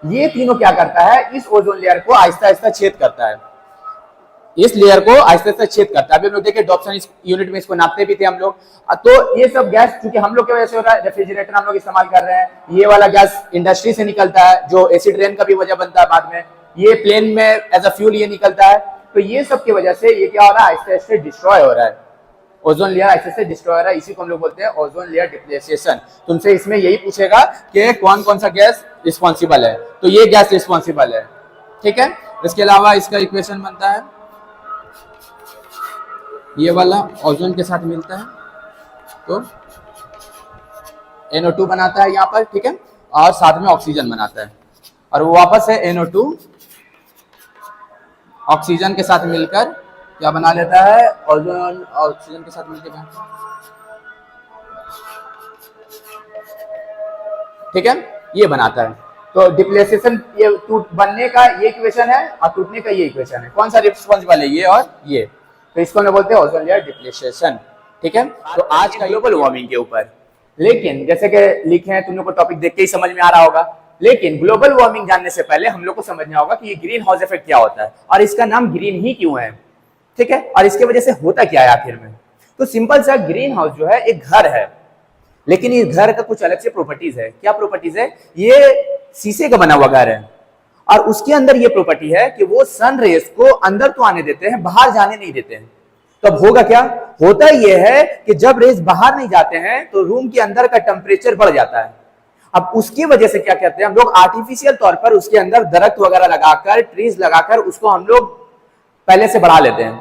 ये तीनों क्या करता है, इस ओजोन लेयर को आहिस्ता आहिस्ता छेद करता है, इस लेयर को आहिस्ता आहिस्ता छेद करता है। अभी हम लोग देखे डॉप्सन यूनिट में इसको नापते भी थे हम लोग। तो ये सब गैस चूंकि हम लोग की वजह से हो रहा है, रेफ्रिजरेटर हम लोग इस्तेमाल कर रहे हैं, ये वाला गैस इंडस्ट्री से निकलता है, जो एसिड रेन का भी वजह बनता है बाद में, ये प्लेन में एज अ फ्यूल ये निकलता है। तो ये सब की वजह से ये क्या हो रहा है, आहिस्ता आहिस्ता डिस्ट्रॉय हो रहा है, ओजोन लेयर ऐसे से डिस्ट्रॉय हो रहा है, इसी को हम लोग बोलते हैं ओजोन लेयर डिप्लेशिएशन। तुमसे इसमें यही पूछेगा कि कौन कौन सा गैस रिस्पॉन्सिबल है, तो ये गैस रिस्पॉन्सिबल है, ठीक है। इसके अलावा इसका इक्वेशन बनता है, ये वाला ओजोन के साथ मिलता है तो NO2 बनाता है यहाँ पर, ठीक है, और साथ में ऑक्सीजन बनाता है, और वो वापस है NO2 ऑक्सीजन के साथ मिलकर क्या बना लेता है, ओजोन ऑक्सीजन के साथ मिलकर बना, ठीक है, ये बनाता है। तो डिप्लेसेशन, ये टूट बनने का ये इक्वेशन है और टूटने का ये इक्वेशन है। कौन सा रिस्पॉन्सिबल है, ये और ये, तो इसको हम बोलते हैं ओजोन लेयर डिप्लेसेशन, ठीक है। तो आज का ग्लोबल वार्मिंग के ऊपर, लेकिन जैसे कि लिखे हैं, तुम लोग को टॉपिक देख के ही समझ में आ रहा होगा, लेकिन ग्लोबल वार्मिंग जानने से पहले हम लोग को समझना होगा कि ये ग्रीन हाउस इफेक्ट क्या होता है और इसका नाम ग्रीन ही क्यों है, ठीक है, और इसके वजह से होता क्या है आखिर में। तो सिंपल सा, ग्रीन हाउस जो है एक घर है, लेकिन इस घर का कुछ अलग से प्रॉपर्टीज है। क्या प्रॉपर्टीज है, ये शीशे का बना हुआ घर है और उसके अंदर ये प्रॉपर्टी है कि वो सन रेस को अंदर तो आने देते हैं, बाहर जाने नहीं देते हैं। तो अब होगा क्या, होता ये है कि जब रेस बाहर नहीं जाते हैं तो रूम के अंदर का टेम्परेचर बढ़ जाता है। अब उसकी वजह से क्या कहते हैं हम लोग, आर्टिफिशियल तौर पर उसके अंदर दरख्त वगैरह लगाकर, ट्रीज लगाकर उसको हम लोग पहले से बढ़ा लेते हैं,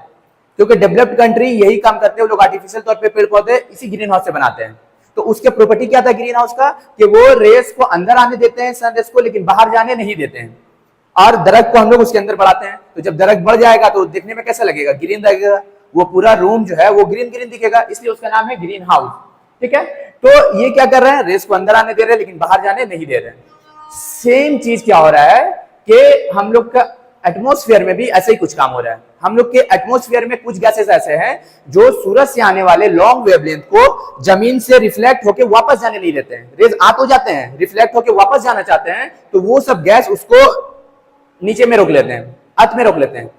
क्योंकि डेवलप्ड कंट्री यही काम करते हैं, वो लोग आर्टिफिशियल तौर पे पेड़ पौधे इसी ग्रीन हाउस से बनाते हैं। तो उसके प्रॉपर्टी क्या था ग्रीन हाउस का, कि वो रेस को अंदर आने देते हैं, सन रेस को, लेकिन बाहर जाने नहीं देते हैं। और दरख्त को हम लोग उसके अंदर बढ़ाते हैं, तो जब दरख्त बढ़ जाएगा तो देखने में कैसा लगेगा, ग्रीन लगेगा, वो पूरा रूम जो है वो ग्रीन ग्रीन दिखेगा, इसलिए उसका नाम है ग्रीन हाउस, ठीक है। तो ये क्या कर रहे हैं, रेस को अंदर आने दे रहे हैं लेकिन बाहर जाने नहीं दे रहे हैं। सेम चीज क्या हो रहा है कि हम लोग का एटमॉस्फेयर में भी ऐसा ही कुछ काम हो रहा है। हम लोग के एटमॉस्फेयर में कुछ गैसेस ऐसे हैं जो सूरज से आने वाले लॉन्ग वेवलेंथ को जमीन से रिफ्लेक्ट होकर वापस जाने नहीं देते हैं। रेज आ तो जाते हैं, रिफ्लेक्ट होकर वापस जाना चाहते हैं, तो वो सब गैस उसको नीचे में रोक लेते हैं, अर्थ में रोक लेते हैं।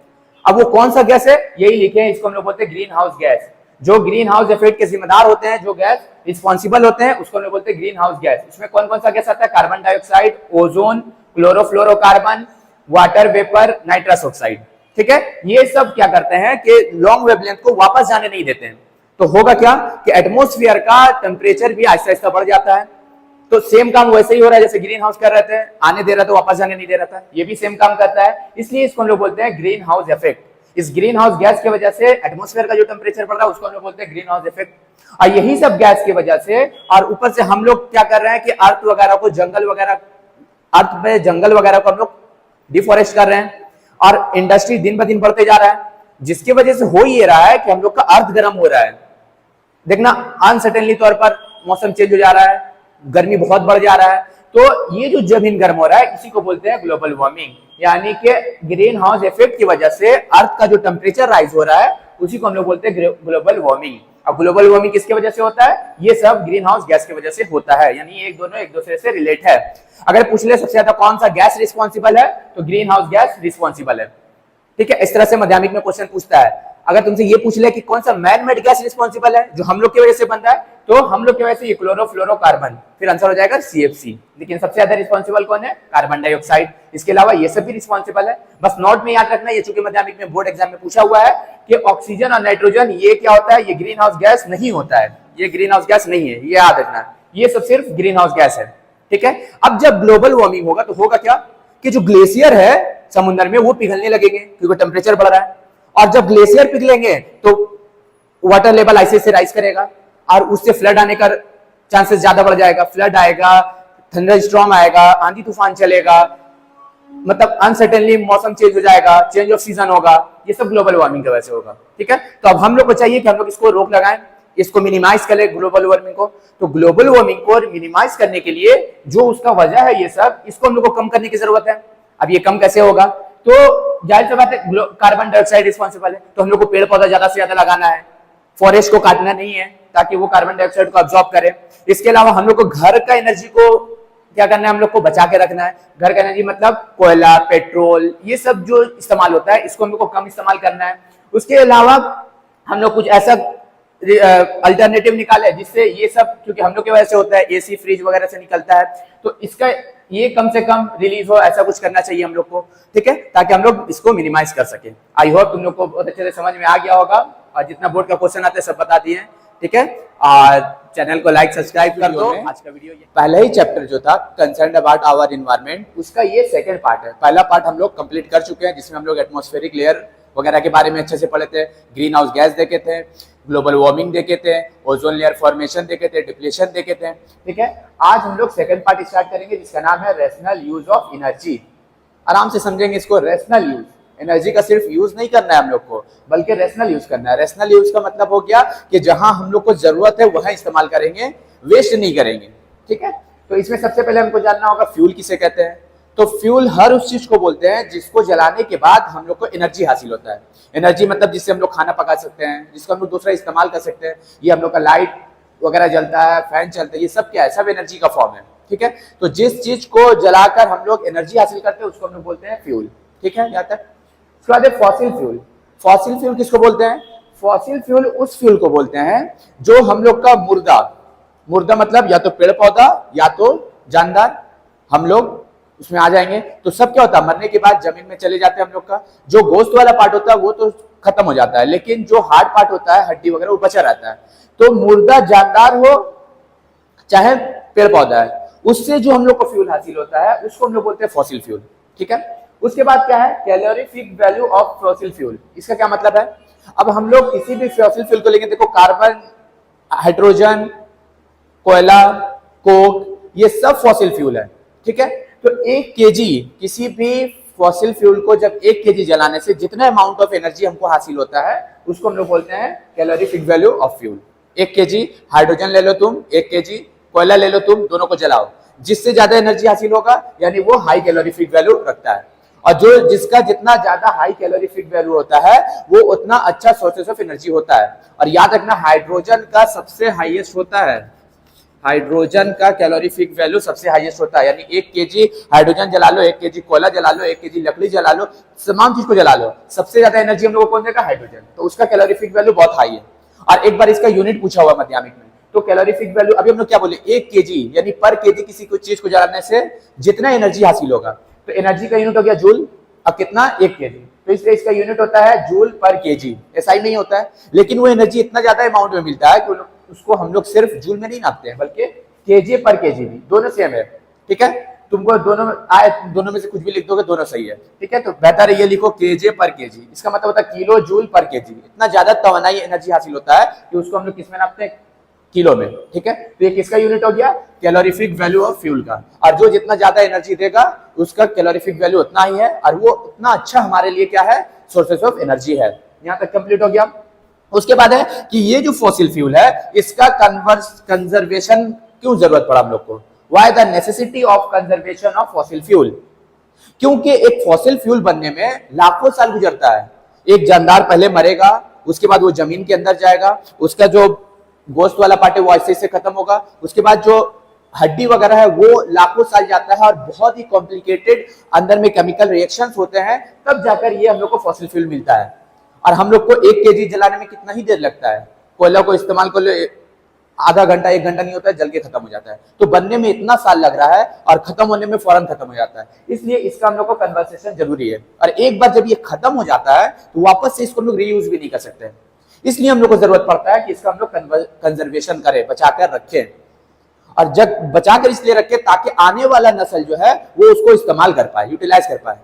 अब वो कौन सा गैस है, यही लिखे हैं, इसको हम लोग बोलते हैं ग्रीन हाउस गैस। जो ग्रीन हाउस इफेक्ट के जिम्मेदार होते हैं, जो गैस रिस्पॉन्सिबल होते हैं, उसको हम लोग बोलते हैं ग्रीन हाउस गैस। इसमें कौन कौन सा गैस आता है, carbon dioxide, ozone, chlorofluorocarbon, water vapour, nitrous oxide, ठीक है। ये सब क्या करते हैं कि लॉन्ग वेवलेंथ को वापस जाने नहीं देते हैं। तो होगा क्या कि एटमॉस्फेयर का टेम्परेचर भी आहिस्ता आहिस्ता बढ़ जाता है। तो सेम काम वैसे ही हो रहा है जैसे ग्रीन हाउस कर रहे थे, आने दे रहा था वापस जाने नहीं दे रहा था, ये भी सेम काम करता है, इसलिए इसको हम लोग बोलते हैं ग्रीन हाउस इफेक्ट। इस ग्रीन हाउस गैस की वजह से एटमॉस्फेयर का जो टेम्परेचर बढ़ रहा है उसको हम लोग बोलते हैं ग्रीन हाउस इफेक्ट। और यही सब गैस की वजह से, और ऊपर से हम लोग क्या कर रहे हैं कि अर्थ वगैरह को, जंगल वगैरह, अर्थ में जंगल वगैरह को हम लोग डिफॉरेस्ट कर रहे हैं और इंडस्ट्री दिन ब दिन बढ़ते जा रहा है, जिसकी वजह से हो ये रहा है कि हम लोग का अर्थ गर्म हो रहा है। देखना, अनसर्टेनली तौर पर मौसम चेंज हो जा रहा है, गर्मी बहुत बढ़ जा रहा है। तो ये जो जमीन गर्म हो रहा है इसी को बोलते हैं ग्लोबल वार्मिंग, यानी कि ग्रीन हाउस इफेक्ट की वजह से अर्थ का जो टेम्परेचर राइज हो रहा है उसी को हम लोग बोलते हैं ग्लोबल वार्मिंग। अब ग्लोबल वार्मिंग किसकी वजह से होता है, ये सब ग्रीन हाउस गैस की वजह से होता है, यानी ये दोनों एक दूसरे से रिलेट है। अगर पूछ ले सबसे ज्यादा कौन सा गैस रिस्पॉन्सिबल है, तो ग्रीन हाउस गैस रिस्पॉन्सिबल है, ठीक है। इस तरह से माध्यमिक में क्वेश्चन पूछता है। अगर तुमसे ये पूछ ले कि कौन सा मैन मेड गैस रिस्पॉन्सिबल है जो हम लोग की वजह से बन रहा है, तो हम लोग की वजह से ये क्लोरोफ्लोरोकार्बन, फिर आंसर हो जाएगा CFC। लेकिन सबसे ज्यादा रिस्पॉन्सिबल कौन है, कार्बन डाइऑक्साइड। इसके अलावा ये सब भी रिस्पॉन्सिबल है। बस नोट में याद रखना, ये चूंकि माध्यमिक में बोर्ड एग्जाम में पूछा हुआ है कि ऑक्सीजन और नाइट्रोजन ये क्या होता है, ये ग्रीन हाउस गैस नहीं होता है, ये ग्रीन हाउस गैस नहीं है, ये याद रखना, ये सब सिर्फ ग्रीन हाउस गैस है, ठीक है। अब जब ग्लोबल वार्मिंग होगा तो होगा क्या कि जो ग्लेशियर है समुद्र में वो पिघलने लगेंगे क्योंकि टेम्परेचर बढ़ रहा है, और जब ग्लेशियर पिघलेंगे तो वाटर लेवल ऐसे से राइज करेगा और उससे फ्लड आने का चांसेस ज्यादा बढ़ जाएगा। फ्लड आएगा, थंडर स्टॉर्म आएगा, आंधी तूफान चलेगा, मतलब अनसर्टेनली मौसम चेंज हो जाएगा, चेंज ऑफ सीजन होगा, ये सब ग्लोबल वार्मिंग की वजह से होगा, ठीक है। तो अब हम लोग को चाहिए कि हम लोग इसको रोक लगाएं, इसको मिनिमाइज करें ग्लोबल वार्मिंग को। तो ग्लोबल वार्मिंग को मिनिमाइज करने के लिए जो उसका वजह है ये सब, इसको हम लोग को कम करने की जरूरत है। अब ये कम कैसे होगा, तो जाहिर सी बात है कार्बन डाइऑक्साइड रिस्पॉन्सिबल है, तो हम लोग को पेड़ पौधा ज्यादा से ज्यादा लगाना है, फॉरेस्ट को काटना नहीं है ताकि वो कार्बन डाइऑक्साइड को अब्सॉर्ब करे। इसके अलावा हम लोग को घर का एनर्जी को क्या करना है, हम लोग को बचा के रखना है। घर का एनर्जी मतलब कोयला, पेट्रोल, ये सब जो इस्तेमाल होता है इसको हम लोग को कम इस्तेमाल करना है। उसके अलावा हम लोग कुछ ऐसा अल्टरनेटिव निकाले जिससे ये सब, क्योंकि हम लोग की वजह से होता है, एसी फ्रिज वगैरह से निकलता है, तो इसका ये कम से कम रिलीज हो, ऐसा कुछ करना चाहिए हम लोग को, ठीक है, ताकि हम लोग इसको मिनिमाइज कर सके। आई होप तुम लोग को बहुत अच्छे से समझ में आ गया होगा और जितना बोर्ड का क्वेश्चन आता है सब बता दिए, ठीक है। और चैनल को लाइक सब्सक्राइब कर दो। आज का वीडियो पहला ही चैप्टर जो था कंसर्न अबाउट आवर एनवायरनमेंट, उसका ये सेकंड पार्ट है। पहला पार्ट हम लोग कंप्लीट कर चुके हैं जिसमें हम लोग एटमॉस्फेरिक लेयर वगैरह के बारे में अच्छे से पढ़े थे, ग्रीन हाउस गैस देखे थे, ग्लोबल वार्मिंग देखे थे, ओजोन लेयर फॉर्मेशन देखे थे, डिप्लेशन देखे थे, ठीक है। आज हम लोग सेकंड पार्ट स्टार्ट करेंगे जिसका नाम है रैशनल यूज ऑफ एनर्जी। आराम से समझेंगे इसको, रैशनल यूज एनर्जी का सिर्फ यूज नहीं करना है हम लोग को, बल्कि रेशनल यूज करना है। रेशनल यूज का मतलब हो गया कि जहां हम लोग को जरूरत है वहां इस्तेमाल करेंगे, वेस्ट नहीं करेंगे, ठीक है। तो इसमें सबसे पहले हमको जानना होगा फ्यूल किसे कहते हैं। तो फ्यूल हर उस चीज को बोलते हैं जिसको जलाने के बाद हम लोग को एनर्जी हासिल होता है। एनर्जी मतलब जिससे हम लोग खाना पका सकते हैं, जिसको हम लोग दूसरा इस्तेमाल कर सकते हैं। ये हम लोग का लाइट वगैरह जलता है, फैन चलता है, ये सब क्या है, सब एनर्जी का फॉर्म है, ठीक है। तो जिस चीज को जलाकर हम लोग एनर्जी हासिल करते हैं उसको हम लोग बोलते हैं फ्यूल, ठीक है यहाँ तक। उसके बाद फॉसिल फ्यूल। फॉसिल फ्यूल किसको बोलते हैं? फॉसिल फ्यूल उस फ्यूल को बोलते हैं जो हम लोग का मुर्दा मतलब या तो पेड़ पौधा या तो जानदार, हम लोग उसमें आ जाएंगे। तो सब क्या होता है, मरने के बाद जमीन में चले जाते हैं। हम लोग का जो गोश्त वाला पार्ट होता है वो तो खत्म हो जाता है, लेकिन जो हार्ड पार्ट होता है, हड्डी वगैरह, वो बचा रहता है। तो मुर्दा जानदार हो चाहे पेड़ पौधा है, उससे जो हम लोग को फ्यूल हासिल होता है उसको हम लोग बोलते हैं फॉसिल फ्यूल, ठीक है। उसके बाद क्या है, calorific value of fossil fuel. इसका क्या मतलब है? अब हम लोग किसी भी फॉसिल फ्यूल को लेंगे, देखो कार्बन, हाइड्रोजन, कोयला, कोक, ये सब फॉसिल फ्यूल है, ठीक है। तो 1 केजी किसी भी फॉसिल फ्यूल को जब 1 केजी जलाने से जितना अमाउंट ऑफ एनर्जी हमको हासिल होता है उसको हम लोग बोलते हैं calorific value of fuel. 1 KG hydrogen ले लो तुम, 1 केजी कोयला ले लो तुम, दोनों को जलाओ, जिससे ज्यादा एनर्जी हासिल होगा यानी वो हाई कैलोरीफिक वैल्यू रखता है। और जो जिसका जितना ज्यादा हाई कैलोरीफिक वैल्यू होता है वो उतना अच्छा सोर्सेस ऑफ एनर्जी होता है। और याद रखना हाइड्रोजन का सबसे हाईएस्ट होता है, हाइड्रोजन का कैलोरीफिक वैल्यू सबसे हाईएस्ट होता है। यानी 1 केजी हाइड्रोजन जला लो, 1 केजी कोयला जला लो, 1 केजी लकड़ी जला लो, तमाम चीज को जला लो, सबसे ज्यादा एनर्जी हम लोग को कौन देगा? हाइड्रोजन। तो उसका कैलोरीफिक वैल्यू बहुत हाई है। और एक बार इसका यूनिट पूछा हुआ माध्यमिक में, तो कैलोरीफिक वैल्यू अभी हम लोग क्या बोले, 1 केजी यानी पर केजी किसी को चीज को जलाने से जितना एनर्जी हासिल होगा। तो एनर्जी का यूनिट हो गया जूल। अब कितना? 1 केजी। तो इसलिए इसका यूनिट होता है जूल पर केजी। ऐसा ही नहीं होता है, लेकिन वो एनर्जी इतना ज्यादा अमाउंट में मिलता है कि उसको हम लोग सिर्फ जूल में नहीं नापते हैं, बल्कि केजी पर केजी भी, दोनों सेम है, ठीक है। तुमको दोनों में से कुछ भी लिख दोगे, दोनों सही है, ठीक है। तो बेहतर है ये लिखो केजे पर केजी। इसका मतलब होता है किलो जूल पर केजी। इतना ज्यादा तवानाई एनर्जी हासिल होता है कि उसको हम लोग किस में नापते हैं? किलो में, ठीक है। तो ये किसका यूनिट हो गया? कैलोरीफिक वैल्यू ऑफ फ्यूल का। और जो जितना ज्यादा एनर्जी देगा उसका कैलोरीफिक वैल्यू उतना ही है, और वो उतना अच्छा हमारे लिए क्या है? सोर्सेस ऑफ एनर्जी है। यहाँ तक कंप्लीट हो गया। उसके बाद है कि ये जो फॉसिल फ्यूल है इसका कंजर्वेशन क्यों जरूरत पड़ा हम लोग को? Why the necessity of conservation of fossil fuel? क्योंकि एक फॉसिल फ्यूल बनने में लाखों साल गुजरता है। एक जानदार पहले मरेगा, उसके बाद वो जमीन के अंदर जाएगा, उसका जो गोश्त वाला पार्ट है वो ऐसे से खत्म होगा, उसके बाद जो हड्डी वगैरह है वो लाखों साल जाता है, और बहुत ही कॉम्प्लिकेटेड अंदर में केमिकल रिएक्शंस होते हैं, तब जाकर ये हम लोग को फॉसिल फ्यूल मिलता है। और हम लोग को 1 केजी जलाने में कितना ही देर लगता है? कोयला को इस्तेमाल कर लो, आधा घंटा 1 घंटा नहीं होता है, जल के खत्म हो जाता है। तो बनने में इतना साल लग रहा है और खत्म होने में फौरन खत्म हो जाता है। इसलिए इसका हम लोग को कन्वर्सेशन जरूरी है। और एक बार जब ये खत्म हो जाता है तो वापस से इसको हम लोग रीयूज भी नहीं कर सकते। इसलिए हम लोग को जरूरत पड़ता है कि इसका हम लोग कंजर्वेशन करें, बचाकर रखें। और जब बचाकर इसलिए रखें ताकि आने वाला नस्ल जो है वो उसको इस्तेमाल कर पाए, यूटिलाइज कर पाए।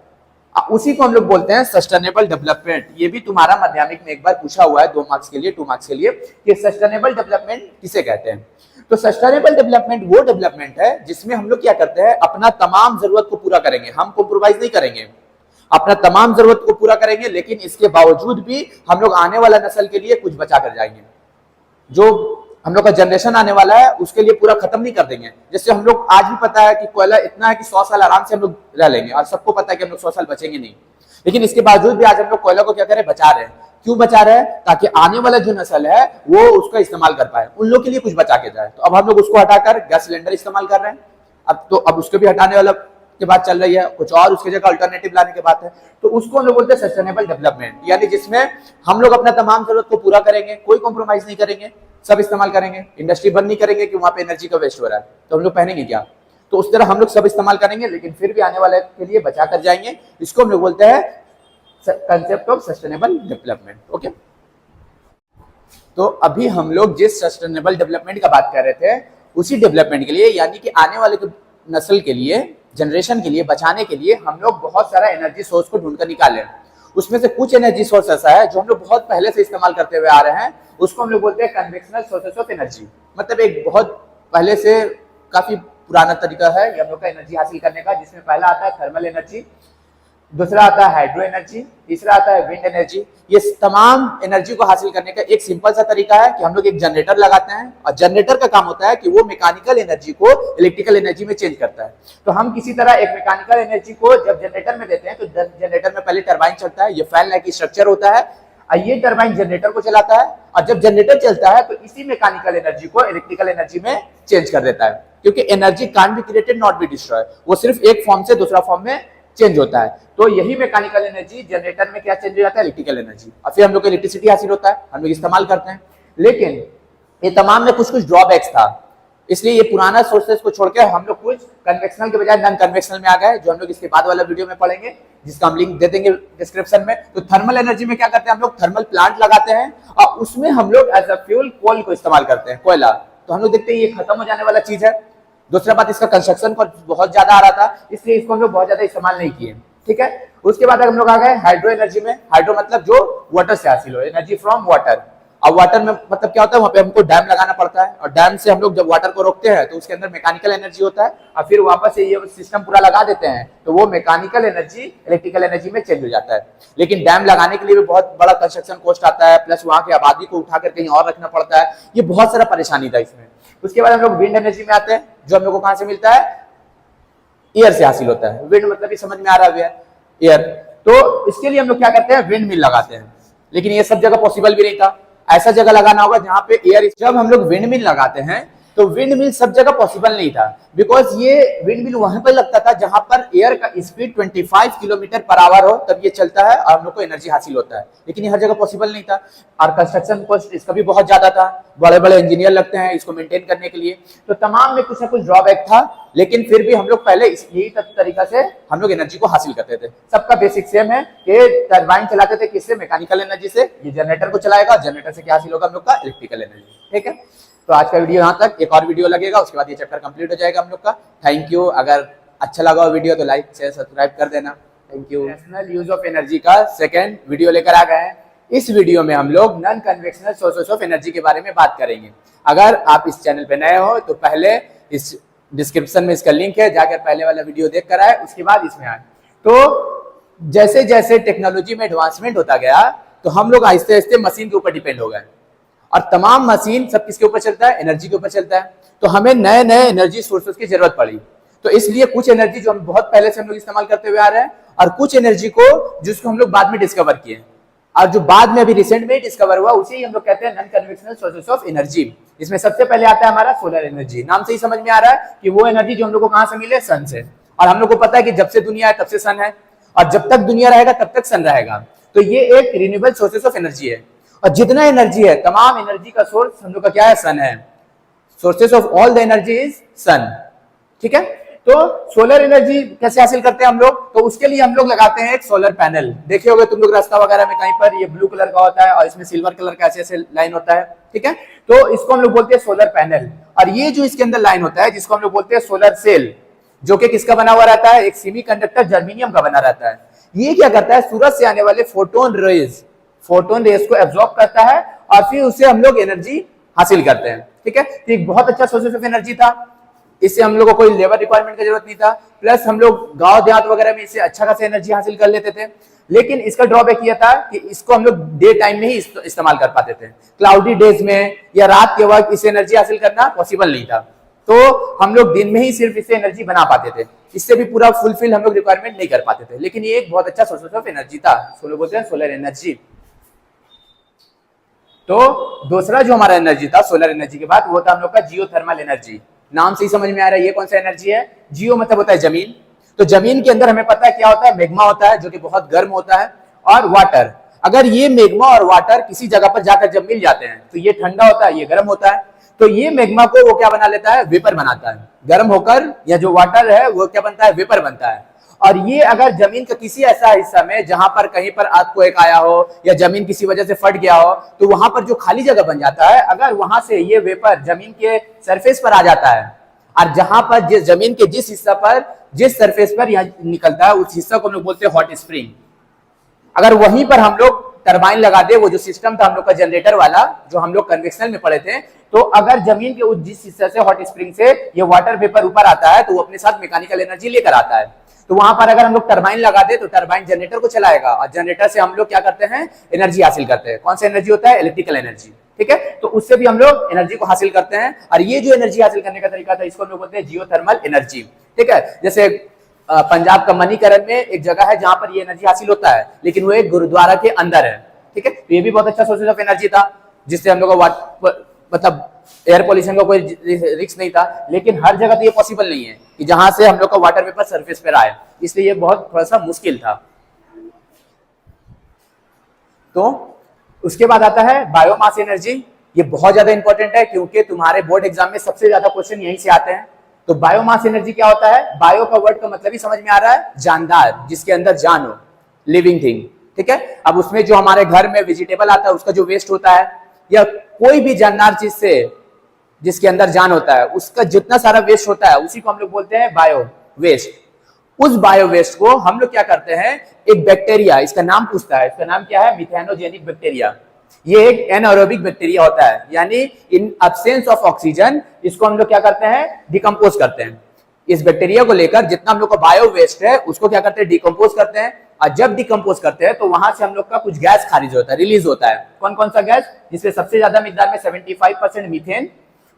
उसी को हम लोग बोलते हैं सस्टेनेबल डेवलपमेंट। ये भी तुम्हारा माध्यमिक में एक बार पूछा हुआ है 2 मार्क्स के लिए, 2 मार्क्स के लिए, कि सस्टेनेबल डेवलपमेंट किसे कहते हैं। तो सस्टेनेबल डेवलपमेंट वो डेवलपमेंट है जिसमें हम लोग क्या करते हैं, अपना तमाम जरूरत को पूरा करेंगे, हम कॉम्प्रोमाइज नहीं करेंगे, अपना तमाम जरूरत को पूरा करेंगे, लेकिन इसके बावजूद भी हम लोग आने वाला नस्ल के लिए कुछ बचा कर जाएंगे। जो हम लोग का जनरेशन आने वाला है उसके लिए पूरा खत्म नहीं कर देंगे। जैसे हम लोग आज भी पता है कि कोयला इतना है कि 100 साल आराम से हम लोग रह लेंगे, और सबको पता है कि हम लोग 100 साल बचेंगे नहीं, लेकिन इसके बावजूद भी आज हम लोग कोयला को क्या करें, बचा रहे हैं। क्यों बचा रहे हैं? ताकि आने वाला जो नस्ल है वो उसका इस्तेमाल कर पाए, उन लोग के लिए कुछ बचा के जाए। तो अब हम लोग उसको हटाकर गैस सिलेंडर इस्तेमाल कर रहे हैं। अब उसको भी हटाने वाला के बाद चल रही है, कुछ और उसकी जगह अल्टरनेटिव लाने के बाद है। तो उसको हम लोग बोलते हैं सस्टेनेबल डेवलपमेंट, यानी जिसमें हम लोग अपना तमाम जरूरत को पूरा करेंगे, कोई कॉम्प्रोमाइज नहीं करेंगे, सब इस्तेमाल करेंगे। इंडस्ट्री बंद नहीं करेंगे कि वहां पे एनर्जी का वेस्ट हो रहा है तो हम लोग पहनेंगे क्या? तो उस तरह हम लोग सब इस्तेमाल करेंगे, लेकिन फिर भी आने वाले के लिए बचा कर जाएंगे। इसको हम लोग बोलते हैं concept of sustainable development. Okay, तो अभी हम लोग जिस सस्टेनेबल डेवलपमेंट का बात कर रहे थे उसी डेवलपमेंट के लिए, यानी कि आने वाले नस्ल के लिए, जनरेशन के लिए, बचाने के लिए हम लोग बहुत सारा एनर्जी सोर्स को ढूंढ कर निकाले। उसमें से कुछ एनर्जी सोर्स ऐसा है जो हम लोग बहुत पहले से इस्तेमाल करते हुए आ रहे हैं, उसको हम लोग बोलते हैं कन्वेंशनल सोर्सेस ऑफ एनर्जी। मतलब एक बहुत पहले से काफी पुराना तरीका है ये हम लोग का एनर्जी हासिल करने का, जिसमें पहला आता है थर्मल एनर्जी। दूसरा आता है हाइड्रो एनर्जी, तीसरा आता है विंड एनर्जी। ये तमाम एनर्जी को हासिल करने का एक सिंपल सा तरीका है कि हम लोग एक जनरेटर लगाते हैं और जनरेटर का काम होता है कि वो मैकेनिकल एनर्जी को इलेक्ट्रिकल एनर्जी में चेंज करता है। तो हम किसी तरह एक मैकेनिकल एनर्जी को जब जनरेटर में देते हैं तो जनरेटर में पहले टरबाइन चलता है, ये फैन लाइक स्ट्रक्चर होता है और ये टरबाइन जनरेटर को चलाता है और जब जनरेटर चलता है तो इसी मैकेनिकल एनर्जी को इलेक्ट्रिकल एनर्जी में चेंज कर देता है, क्योंकि energy can't be created not be destroy, वो सिर्फ एक फॉर्म से दूसरा फॉर्म में चेंज होता है। तो यही मैकेनिकल एनर्जी जनरेटर में क्या चेंज हो जाता है, इलेक्ट्रिकल एनर्जी, और फिर हम लोग को इलेक्ट्रिसिटी हासिल होता है, हम लोग इस्तेमाल करते हैं। लेकिन ये तमाम में कुछ कुछ ड्रॉबैक्स था, इसलिए ये पुराना सोर्सेस को छोड़कर हम लोग कुछ कन्वेक्शनल के बजाय नॉन कन्वेक्शनल में आ गए, जो हम लोग इसके बाद वाला वीडियो में पढ़ेंगे, जिसका हम लिंक दे देंगे डिस्क्रिप्शन में। तो थर्मल एनर्जी में क्या करते हैं हम लोग, थर्मल प्लांट लगाते हैं और उसमें हम लोग एज अ फ्यूल कोल को इस्तेमाल करते हैं, कोयला। तो हम लोग देखते हैं ये खत्म हो जाने वाला चीज है। दूसरा बात, इसका कंस्ट्रक्शन पर बहुत ज्यादा आ रहा था, इसलिए इसको हम लोग बहुत ज्यादा इस्तेमाल नहीं किए, ठीक है। उसके बाद हम लोग आ गए हाइड्रो एनर्जी में। हाइड्रो मतलब जो वाटर से हासिल हो, एनर्जी फ्रॉम वाटर। अब वाटर में मतलब क्या होता है, वहां पे हमको डैम लगाना पड़ता है और डैम से हम लोग जब वाटर को रोकते हैं तो उसके अंदर मैकेनिकल एनर्जी होता है और फिर वापस से ये सिस्टम पूरा लगा देते हैं तो वो मैकेनिकल एनर्जी इलेक्ट्रिकल एनर्जी में चेंज हो जाता है। लेकिन डैम लगाने के लिए भी बहुत बड़ा कंस्ट्रक्शन कॉस्ट आता है, प्लस वहां की आबादी को उठाकर कहीं और रखना पड़ता है, ये बहुत सारा परेशानी था इसमें। उसके बाद हम लोग विंड एनर्जी में आते हैं, जो हम लोग को कहां से मिलता है, एयर से हासिल होता है। विंड मतलब ये समझ में आ रहा है एयर। तो इसके लिए हम लोग क्या करते हैं, विंड मिल लगाते हैं, लेकिन ये सब जगह पॉसिबल भी नहीं था। ऐसा जगह लगाना होगा जहां पे एयर, जब हम लोग विंड मिल लगाते हैं तो विंड मिल सब जगह पॉसिबल नहीं था, बिकॉज ये विंड मिल वहां पर लगता था जहां पर एयर का स्पीड 25 किलोमीटर पर आवर हो, तब ये चलता है और हम लोग को एनर्जी हासिल होता है। लेकिन ये हर जगह पॉसिबल नहीं था और कंस्ट्रक्शन कॉस्ट इसका भी बहुत ज्यादा था, बड़े बड़े इंजीनियर लगते हैं इसको मेंटेन करने के लिए। तो तमाम में कुछ ना कुछ ड्रॉबैक था, लेकिन फिर भी हम लोग पहले यही तरीका से हम लोग एनर्जी को हासिल करते थे। सबका बेसिक सेम है कि टरबाइन चलाते थे, किससे, मैकेनिकल एनर्जी से। ये जनरेटर को चलाएगा, जनरेटर से क्या हासिल होगा हम लोग का, इलेक्ट्रिकल एनर्जी, ठीक है। तो आज का वीडियो यहाँ तक, एक और वीडियो लगेगा, उसके बाद ये चैप्टर कंप्लीट हो जाएगा हम लोग का। Thank you. अगर अच्छा लगा हो वीडियो तो लाइक शेयर सब्सक्राइब कर देना। Thank you. National use of energy का सेकंड वीडियो लेकर आ गए हैं। इस वीडियो में हम लोग non conventional sources of energy के बारे में बात करेंगे। अगर आप इस चैनल पे नए हो तो पहले इस डिस्क्रिप्शन में इसका लिंक है, जाकर पहले वाला वीडियो देख कर आए, उसके बाद इसमें आए। तो जैसे जैसे टेक्नोलॉजी में एडवांसमेंट होता गया तो हम लोग आहिस्ते आहिस्ते मशीन के ऊपर डिपेंड हो गए और तमाम मशीन सब किसके ऊपर चलता है, एनर्जी के ऊपर चलता है। तो हमें नए नए एनर्जी सोर्सेस की जरूरत पड़ी। तो इसलिए कुछ एनर्जी जो हम बहुत पहले से हम लोग इस्तेमाल करते हुए आ रहे हैं और कुछ एनर्जी को जिसको हम लोग बाद में डिस्कवर किए और जो बाद में अभी रिसेंट में डिस्कवर हुआ उसे ही हम लोग कहते हैं non conventional sources of energy. इसमें सबसे पहले आता है हमारा सोलर एनर्जी। नाम से ही समझ में आ रहा है कि वो एनर्जी जो हम लोग को कहां से मिले, सन से। और हम लोग को पता है कि जब से दुनिया है तब से सन है और जब तक दुनिया रहेगा तब तक सन रहेगा। तो ये एक रिन्यूएबल सोर्सेस ऑफ एनर्जी है और जितना एनर्जी है, तमाम एनर्जी का सोर्स हम लोग का क्या है, सन है। Sources of all the energy is sun, ठीक है। तो सोलर एनर्जी कैसे हासिल करते हैं हम लोग, तो उसके लिए हम लोग लगाते हैं एक सोलर पैनल। देखे होगे तुम लोग रास्ता वगैरह में कहीं पर, ये ब्लू कलर का होता है और इसमें सिल्वर कलर का ऐसे ऐसे लाइन होता है, ठीक है। तो इसको हम लोग बोलते हैं सोलर पैनल। और ये जो इसके अंदर लाइन होता है जिसको हम लोग बोलते हैं सोलर सेल, जो कि किसका बना हुआ रहता है, एक सेमीकंडक्टर जर्मेनियम का बना रहता है। ये क्या करता है, सूरज से आने वाले फोटोन रेज को एब्जॉर्ब करता है और फिर उससे हम लोग एनर्जी हासिल करते हैं, ठीक है। तो एक बहुत अच्छा सोर्स ऑफ एनर्जी था, इससे हम लोग को कोई लेबर रिक्वायरमेंट की जरूरत नहीं था, प्लस हम लोग गांव देहात वगैरह में इससे अच्छा खासा एनर्जी हासिल कर लेते थे। लेकिन इसका ड्रॉबैक ये था कि इसको हम लोग डे टाइम में ही इस्तेमाल कर पाते थे, क्लाउडी डेज में या रात के वक्त इसे एनर्जी हासिल करना पॉसिबल नहीं था। तो हम लोग दिन में ही सिर्फ इससे एनर्जी बना पाते थे, इससे भी पूरा फुलफिल हम लोग रिक्वायरमेंट नहीं कर पाते थे। लेकिन ये एक बहुत अच्छा सोर्स ऑफ एनर्जी था, सोलर बोलते हैं सोलर एनर्जी। तो दूसरा जो हमारा एनर्जी था सोलर एनर्जी के बाद, वो था हम लोग का जियोथर्मल एनर्जी। नाम से ही समझ में आ रहा है ये कौन सा एनर्जी है। जियो मतलब होता है जमीन, तो जमीन के अंदर हमें पता है क्या होता है, मैग्मा होता है जो कि बहुत गर्म होता है, और वाटर। अगर ये मैग्मा और वाटर किसी जगह पर जाकर जब मिल जाते हैं तो ये ठंडा होता है, ये गर्म होता है। तो ये मैग्मा को वो क्या बना लेता है, वेपर बनाता है। गर्म होकर या जो वाटर है वो क्या बनता है, वेपर बनता है। और ये अगर जमीन का किसी ऐसा हिस्सा में जहां पर कहीं पर अर्थक्वेक आया हो या जमीन किसी वजह से फट गया हो, तो वहां पर जो खाली जगह बन जाता है, अगर वहां से ये वेपर जमीन के सरफेस पर आ जाता है और जहां पर जिस जमीन के जिस हिस्सा पर जिस सरफेस पर यह निकलता है उस हिस्सा को हम लोग बोलते हैं हॉट स्प्रिंग। अगर वहीं पर हम लोग टरबाइन लगा दे, वो जो सिस्टम था हम लोग का जनरेटर वाला जो हम लोग कन्वेक्शनल में पढ़े थे, तो अगर जमीन के जिस हिस्से से हॉट स्प्रिंग से ये वाटर वेपर ऊपर आता है तो वो अपने साथ मैकेनिकल एनर्जी लेकर आता है। तो वहां पर अगर हम लोग टरबाइन लगा दे तो टरबाइन जनरेटर को चलाएगा और जनरेटर से हम लोग क्या करते हैं, एनर्जी हासिल करते हैं। कौन सा एनर्जी होता है, इलेक्ट्रिकल एनर्जी, ठीक है। तो उससे भी हम लोग एनर्जी को हासिल करते हैं और ये जो एनर्जी हासिल करने का तरीका था इसको हम लोग बोलते हैं जियोथर्मल एनर्जी, ठीक है। जैसे पंजाब का मणिकरण में एक जगह है जहां पर ये एनर्जी हासिल होता है, लेकिन वो एक गुरुद्वारा के अंदर है, ठीक है। तो ये भी बहुत अच्छा सोर्सेज ऑफ एनर्जी था जिससे हम लोग को मतलब एयर पॉल्यूशन का कोई रिस्क नहीं था। लेकिन हर जगह तो ये पॉसिबल नहीं है कि जहां से हम लोग का वाटर वेपर सरफेस पर आए, इसलिए ये बहुत थोड़ा सा मुश्किल था। तो उसके बाद आता है बायोमास एनर्जी। ये बहुत ज्यादा इंपॉर्टेंट है क्योंकि तुम्हारे बोर्ड एग्जाम में सबसे ज्यादा क्वेश्चन यहीं से आते हैं। तो बायोमास एनर्जी क्या होता है, बायो का वर्ड का मतलब ही समझ में आ रहा है, जानदार, जिसके अंदर जान हो, लिविंग थिंग, ठीक है। अब उसमें जो हमारे घर में वेजिटेबल आता है उसका जो वेस्ट होता है या कोई भी जानदार चीज से जिसके अंदर जान होता है उसका जितना सारा वेस्ट होता है उसी को हम लोग बोलते हैं बायो वेस्ट। उस बायो वेस्ट को हम लोग क्या करते हैं, एक बैक्टीरिया, इसका नाम पूछता है, इसका नाम क्या है, मिथेनोजेनिक बैक्टीरिया। ये एक एनारोबिक बैक्टीरिया होता है, यानी इन अब्सेंस ऑफ ऑक्सीजन इसको हम लोग क्या करते हैं, डिकम्पोज करते हैं। इस बैक्टीरिया को लेकर जितना हम लोग का बायो वेस्ट है उसको क्या करते हैं, डिकम्पोज करते हैं। और जब डिकम्पोज करते हैं तो वहां से हम लोग का कुछ गैस खारिज होता है, रिलीज होता है। कौन कौन सा गैस, जिसमें सबसे ज्यादा मिकदार में 75% मीथेन,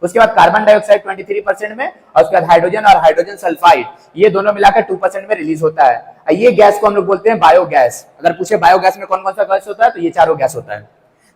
उसके बाद कार्बन डाइऑक्साइड 23% में, और उसके बाद हाइड्रोजन और हाइड्रोजन सल्फाइड, ये दोनों मिलाकर 2% में रिलीज होता है। ये गैस को हम लोग बोलते हैं बायोगैस। अगर पूछे बायोगैस में कौन कौन सा गैस होता है तो ये चारों गैस होता है।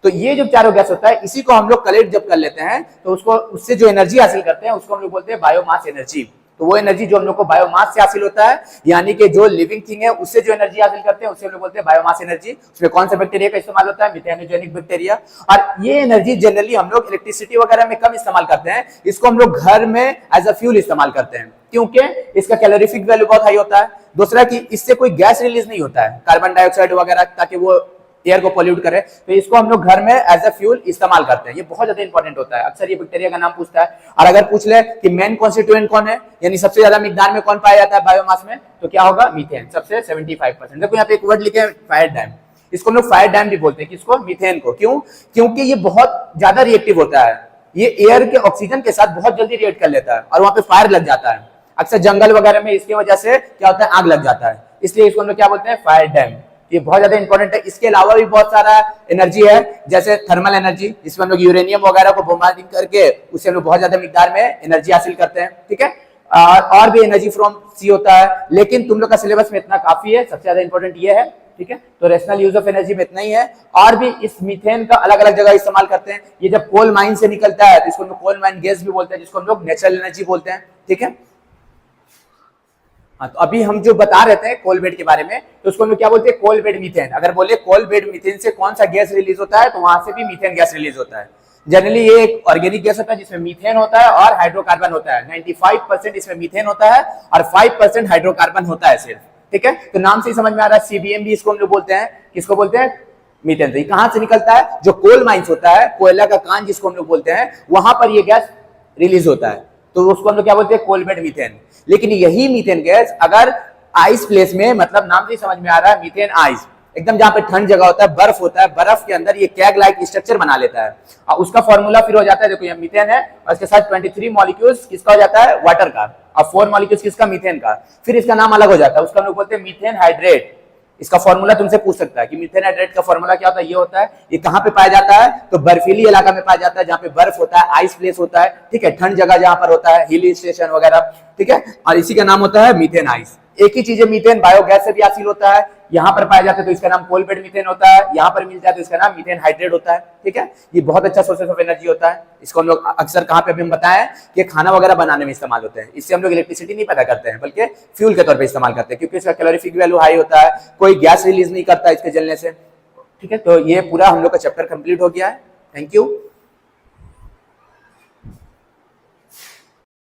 तो ये जो चारों गैस होता है इसी को हम लोग कलेक्ट जब कर लेते हैं तो उसको, उससे जो एनर्जी हासिल करते हैं उसको हम लोग बोलते हैं बायोमास एनर्जी। तो वो एनर्जी जो हम लोग को बायोमास से हासिल होता है, यानी कि जो लिविंग थिंग है उससे जो एनर्जी हासिल करते हैं उसे हम लोग बोलते हैं बायोमास एनर्जी। उसमें कौन सा बैक्टीरिया का इस्तेमाल होता है, मिथेनोजेनिक बैक्टीरिया। और ये एनर्जी जनरली हम लोग इलेक्ट्रिसिटी वगैरह में कम इस्तेमाल करते हैं, इसको हम लोग घर में एज अ फ्यूल इस्तेमाल करते हैं क्योंकि इसका कैलोरीफिक वैल्यू बहुत हाई होता है। दूसरा कि इससे कोई गैस रिलीज नहीं होता है, कार्बन डाइऑक्साइड वगैरह, ताकि वो एयर को पॉल्यूट करे। तो इसको हम लोग घर में एज अ फ्यूल इस्तेमाल करते हैं। ये बहुत ज्यादा इंपॉर्टेंट होता है। अक्सर ये बैक्टीरिया का नाम पूछता है। और अगर पूछ ले कि मेन कॉन्स्टिट्यूएंट कौन है, यानी सबसे ज्यादा मिकदार में कौन पाया जाता है बायोमास में, तो क्या होगा, मीथेन, सबसे 75%। देखो यहाँ पे एक वर्ड लिखे हैं, फायर डैम। इसको हम लोग फायर डैम भी बोलते हैं, किसको, मीथेन को। क्यों, क्योंकि ये बहुत ज्यादा रिएक्टिव होता है। ये एयर के ऑक्सीजन के साथ बहुत जल्दी रिएक्ट कर लेता है और वहां पे फायर लग जाता है। अक्सर जंगल वगैरह में इसकी वजह से क्या होता है, आग लग जाता है। इसलिए इसको हम लोग क्या बोलते हैं, फायर डैम। ये बहुत ज्यादा इंपॉर्टेंट है। इसके अलावा भी बहुत सारा एनर्जी है, जैसे थर्मल एनर्जी, जिसमें हम लोग यूरेनियम वगैरह को बोम्बार्डिंग करके उससे हम लोग बहुत ज्यादा मिकदार में एनर्जी हासिल करते हैं, ठीक है। और भी एनर्जी फ्रॉम सी होता है, लेकिन तुम लोग का सिलेबस में इतना काफी है, सबसे ज्यादा इंपॉर्टेंट ये है, ठीक है। तो रैशनल यूज ऑफ एनर्जी में इतना ही है। और भी इस मीथेन का अलग अलग जगह इस्तेमाल करते हैं। ये जब कोल माइन से निकलता है तो इसको हम लोग कोल माइन गैस भी बोलते हैं, जिसको हम लोग नेचुरल एनर्जी बोलते हैं, ठीक है। तो अभी हम जो बता रहे थे कोल बेड के बारे में, तो उसको हम क्या बोलते हैं, कोल बेड मीथेन। अगर बोले कोल बेड मीथेन से कौन सा गैस रिलीज होता है, तो वहां से भी मीथेन गैस रिलीज होता है। जनरली ये एक ऑर्गेनिक गैस होता है जिसमें मीथेन होता है और हाइड्रोकार्बन होता है। 95% इसमें मीथेन होता है और 5% हाइड्रोकार्बन होता है सिर्फ, ठीक है। तो नाम से ही समझ में आ रहा है, CBM भी इसको हम लोग बोलते हैं। किसको बोलते हैं, मीथेन। तो कहां से निकलता है, जो कोल माइंस होता है, कोयला का कान जिसको हम लोग बोलते हैं, वहां पर ये गैस रिलीज होता है। तो उसको हम लोग क्या बोलते हैं, कोल बेड मीथेन। लेकिन यही मीथेन गैस अगर आइस प्लेस में, मतलब नाम से समझ में आ रहा है, मीथेन आइस, एकदम जहां पे ठंड जगह होता है, बर्फ होता है, बर्फ के अंदर ये कैग लाइक स्ट्रक्चर बना लेता है और उसका फॉर्मूला फिर हो जाता है, देखो ये मीथेन है और इसके साथ 23 मॉलिक्यूल्स किसका हो जाता है, वाटर का, और 4 मॉलिक्यूल्स किसका, मीथेन का। फिर इसका नाम अलग हो जाता है, उसका हम लोग बोलते हैं मीथेन हाइड्रेट। इसका फॉर्मूला तुमसे पूछ सकता है कि मीथेन हाइड्रेट का फॉर्मूला क्या होता है, ये होता है। ये कहां पे पाया जाता है, तो बर्फीली इलाका में पाया जाता है, जहां पे बर्फ होता है, आइस प्लेस होता है, ठीक है, ठंड जगह जहां पर होता है, हिल स्टेशन वगैरह, ठीक है। और इसी का नाम होता है मीथेन आइस। एक ही चीज है, मीथेन बायोगैस से भी हासिल होता है, यहाँ पर पाया जाता है तो इसका नाम कोल बेड मीथेन होता है, यहाँ पर मिल जाए तो इसका नाम मीथेन हाइड्रेट होता है, ठीक है। ये बहुत अच्छा सोर्सेस ऑफ एनर्जी होता है। इसको हम लोग अक्सर कहाँ पे अभी हम बताएं कि खाना वगैरह बनाने में इस्तेमाल होते हैं। इससे हम लोग इलेक्ट्रिसिटी नहीं पैदा करते हैं बल्कि फ्यूल के तौर पे इस्तेमाल करते हैं, क्योंकि इसका कैलोरीफिक वैल्यू हाई होता है, कोई गैस रिलीज नहीं करता इसके जलने से, ठीक है। तो ये पूरा हम लोग का चैप्टर कंप्लीट हो गया है। Thank you.